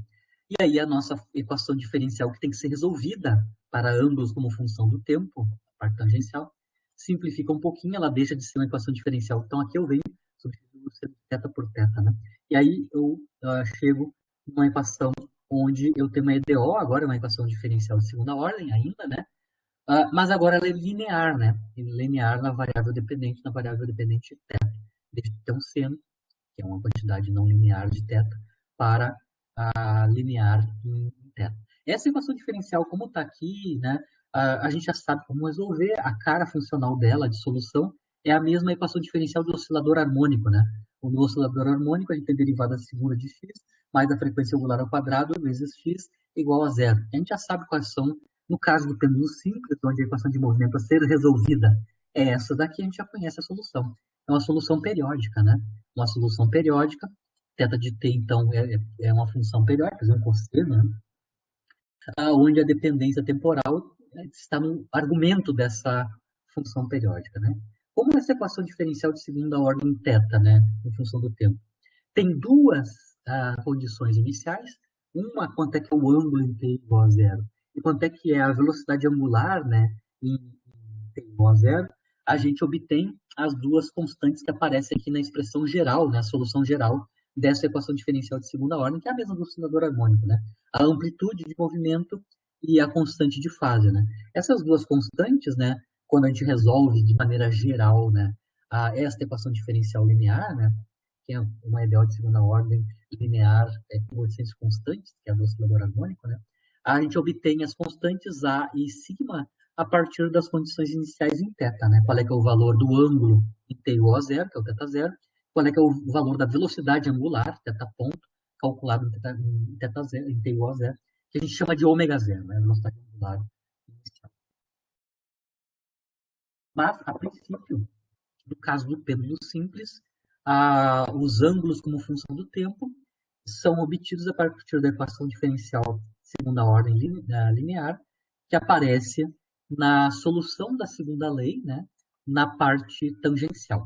E aí a nossa equação diferencial que tem que ser resolvida para ângulos como função do tempo, a parte tangencial, simplifica um pouquinho, ela deixa de ser uma equação diferencial. Então aqui eu venho substituindo θ por θ, né? E aí eu chego numa equação onde eu tenho uma EDO, agora uma equação diferencial de segunda ordem ainda, né? Mas agora ela é linear, né? Linear na variável dependente θ. Deixa de ter um seno, que é uma quantidade não linear de θ, para linear em θ. Essa equação diferencial, como está aqui, né? A gente já sabe como resolver. A cara funcional dela de solução é a mesma equação diferencial do oscilador harmônico, né? No oscilador harmônico, a gente tem a derivada segunda de x mais a frequência angular ao quadrado vezes x igual a zero. A gente já sabe quais são, no caso do pêndulo simples, onde a equação de movimento a ser resolvida é essa daqui, a gente já conhece a solução. É uma solução periódica, né? Uma solução periódica. Θ de t, então, é uma função periódica, é um cosseno, né? Onde a dependência temporal está no argumento dessa função periódica, né? Como essa equação diferencial de segunda ordem θ, né, em função do tempo, tem duas condições iniciais, uma quanto é que é o ângulo em t igual a zero, e quanto é que é a velocidade angular, né, em t igual a zero, a gente obtém as duas constantes que aparecem aqui na expressão geral, na solução geral dessa equação diferencial de segunda ordem, que é a mesma do oscilador harmônico, né? A amplitude de movimento e a constante de fase, né? Essas duas constantes, né, quando a gente resolve de maneira geral, né, esta equação diferencial linear, né, que é uma ideal de segunda ordem linear com coeficientes constantes, que é a do oscilador harmônico, né, a gente obtém as constantes A e sigma a partir das condições iniciais em θ, né? Qual é que é o valor do ângulo em t igual a zero, que é o θ0, qual é que é o valor da velocidade angular, θ ponto, calculado em θ0, em t igual a zero, que a gente chama de ômega zero, né? A velocidade angular inicial. Mas, a princípio, no caso do pêndulo simples, os ângulos como função do tempo são obtidos a partir da equação diferencial segunda ordem linear, que aparece na solução da segunda lei, né, na parte tangencial.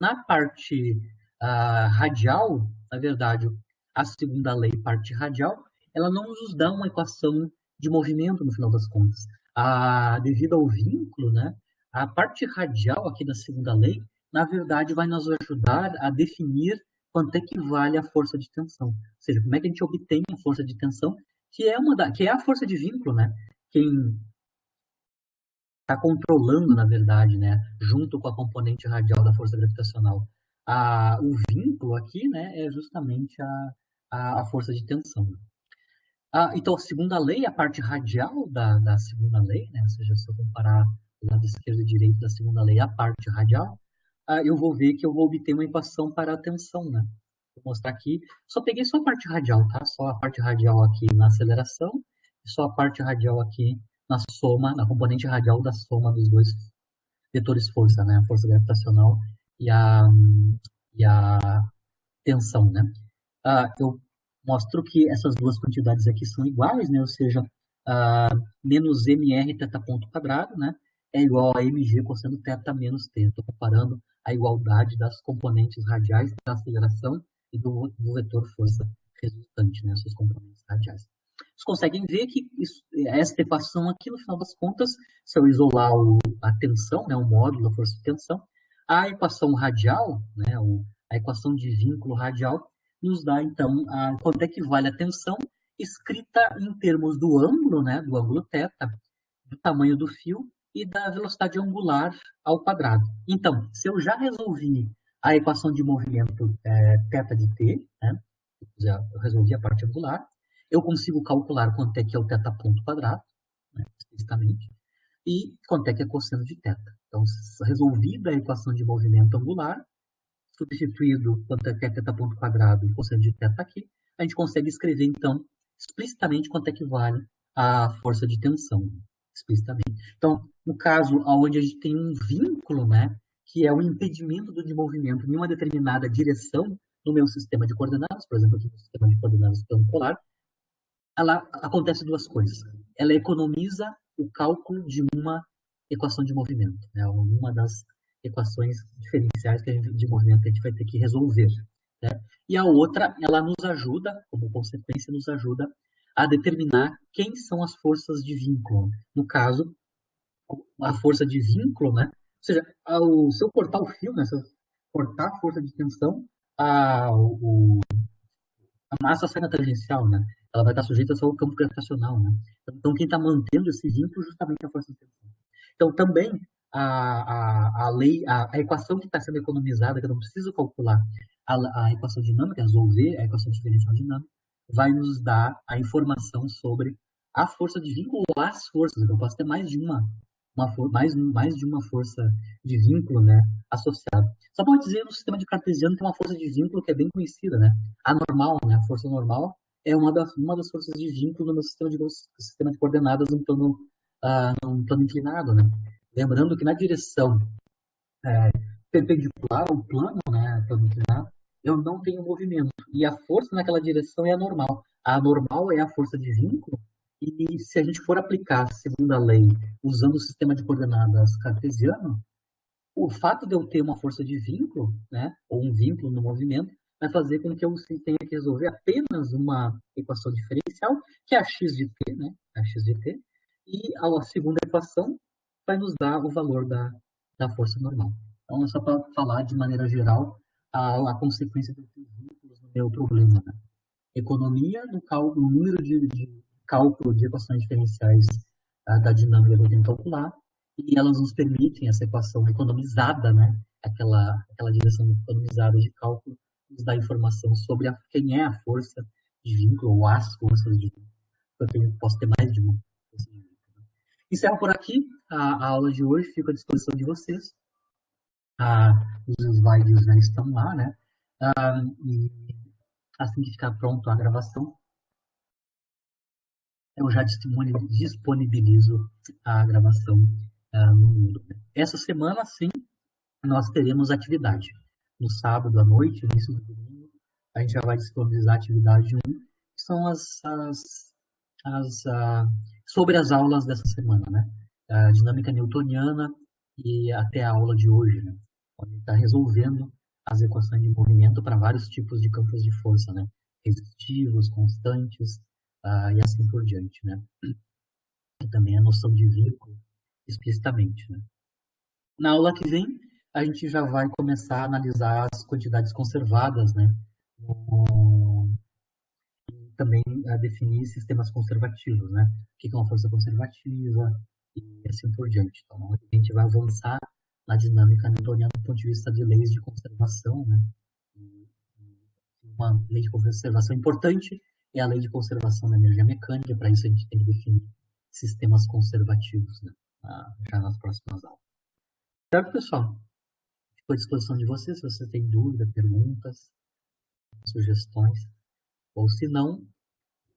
Na parte radial, na verdade, a segunda lei, parte radial, ela não nos dá uma equação de movimento no final das contas. Devido ao vínculo, né, a parte radial aqui da segunda lei, na verdade, vai nos ajudar a definir quanto é que vale a força de tensão. Ou seja, como é que a gente obtém a força de tensão, que é a força de vínculo, né? Quem está controlando, na verdade, né, junto com a componente radial da força gravitacional, o vínculo aqui, né, é justamente a força de tensão. Então, a segunda lei, a parte radial da segunda lei, né, ou seja, se eu comparar o lado esquerdo e direito da segunda lei, a parte radial, eu vou ver que eu vou obter uma equação para a tensão, né? Vou mostrar aqui. Peguei só a parte radial, tá? Só a parte radial aqui na aceleração e só a parte radial aqui na soma, na componente radial da soma dos dois vetores força, né? A força gravitacional e a tensão, né? Eu mostro que essas duas quantidades aqui são iguais, né? Ou seja, menos mr θ ponto quadrado, né? É igual a mg cosseno θ menos t. Estou comparando a igualdade das componentes radiais da aceleração e do vetor força resultante, né? Suas componentes radiais. Vocês conseguem ver que essa equação aqui, no final das contas, se eu isolar a tensão, né, o módulo da força de tensão, a equação radial, né, a equação de vínculo radial, nos dá, então, quanto é que vale a tensão, escrita em termos do ângulo, né, do ângulo θ, do tamanho do fio e da velocidade angular ao quadrado. Então, se eu já resolvi a equação de movimento θ de t, né, eu resolvi a parte angular, eu consigo calcular quanto é que é o θ ponto quadrado, né, especificamente, e quanto é que é cosseno de θ. Então, resolvida a equação de movimento angular, substituído quanto é θ ponto quadrado e cosseno de θ aqui, a gente consegue escrever, então, explicitamente quanto é que vale a força de tensão, explicitamente. Então, no caso onde a gente tem um vínculo, né, que é o impedimento do desenvolvimento em uma determinada direção no meu sistema de coordenadas, por exemplo, aqui no sistema de coordenadas do plano polar, ela acontece duas coisas. Ela economiza o cálculo de uma equação de movimento, né, uma das equações diferenciais de movimento que a gente vai ter que resolver. Né? E a outra, ela nos ajuda, como consequência, nos ajuda a determinar quem são as forças de vínculo. No caso, a força de vínculo, né? Ou seja, se eu cortar o fio, né? Se eu cortar a força de tensão, a massa sai na tangencial, né? Ela vai estar sujeita só ao campo gravitacional, né? Então, quem está mantendo esse vínculo justamente é a força de tensão. Então, também a equação que está sendo economizada, que eu não preciso calcular a equação dinâmica, resolver a equação diferencial dinâmica, vai nos dar a informação sobre a força de vínculo ou as forças. Eu posso ter mais de uma força de vínculo, né, associada. Só pode dizer, no sistema de cartesiano tem uma força de vínculo que é bem conhecida, né? A normal, né? A força normal é uma das forças de vínculo no meu sistema de coordenadas num plano inclinado, né? Lembrando que na direção perpendicular ao plano, né, plano inclinado, eu não tenho movimento. E a força naquela direção é a normal. A normal é a força de vínculo. E se a gente for aplicar a segunda lei usando o sistema de coordenadas cartesiano, o fato de eu ter uma força de vínculo, né, ou um vínculo no movimento, vai fazer com que eu tenha que resolver apenas uma equação diferencial, que é a x de t, né, a x de t, e a segunda equação vai nos dar o valor da força normal. Então, é só para falar de maneira geral a consequência desses vínculos no meu problema. Né? Economia no cálculo, no número de cálculo de equações diferenciais da dinâmica que eu tenho que calcular, e elas nos permitem, essa equação economizada, né? aquela direção economizada de cálculo, nos dá informação sobre quem é a força de vínculo, ou as forças de vínculo. Eu posso ter mais de uma força de vínculo. Encerro por aqui a aula de hoje, fico à disposição de vocês. Os slides já estão lá, né? E assim que ficar pronto a gravação, eu já disponibilizo a gravação no mundo. Essa semana, sim, nós teremos atividade. No sábado à noite, no início do domingo, a gente já vai disponibilizar a atividade 1, que são sobre as aulas dessa semana, né? A dinâmica newtoniana e até a aula de hoje, né? A gente está resolvendo as equações de movimento para vários tipos de campos de força, né? Resistivos, constantes, e assim por diante, né? E também a noção de vínculo explicitamente, né? Na aula que vem, a gente já vai começar a analisar as quantidades conservadas, né? E também a definir sistemas conservativos, né? O que é uma força conservativa e assim por diante. Então, a gente vai avançar na dinâmica newtoniana do ponto de vista de leis de conservação, né? Uma lei de conservação importante é a lei de conservação da energia mecânica. Para isso, a gente tem que definir sistemas conservativos, né? Já nas próximas aulas. Certo, pessoal? Fico à disposição de vocês, se você tem dúvidas, perguntas, sugestões, ou se não,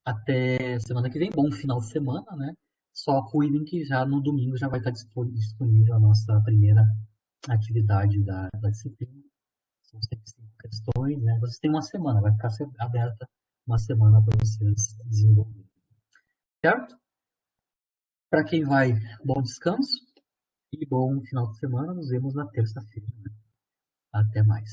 até semana que vem, bom final de semana, né? Só cuidem que já no domingo já vai estar disponível a nossa primeira atividade da disciplina. São 105 questões, né? Vocês têm uma semana, vai ficar aberta uma semana para vocês desenvolverem. Certo? Para quem vai, bom descanso e bom final de semana. Nos vemos na terça-feira. Até mais.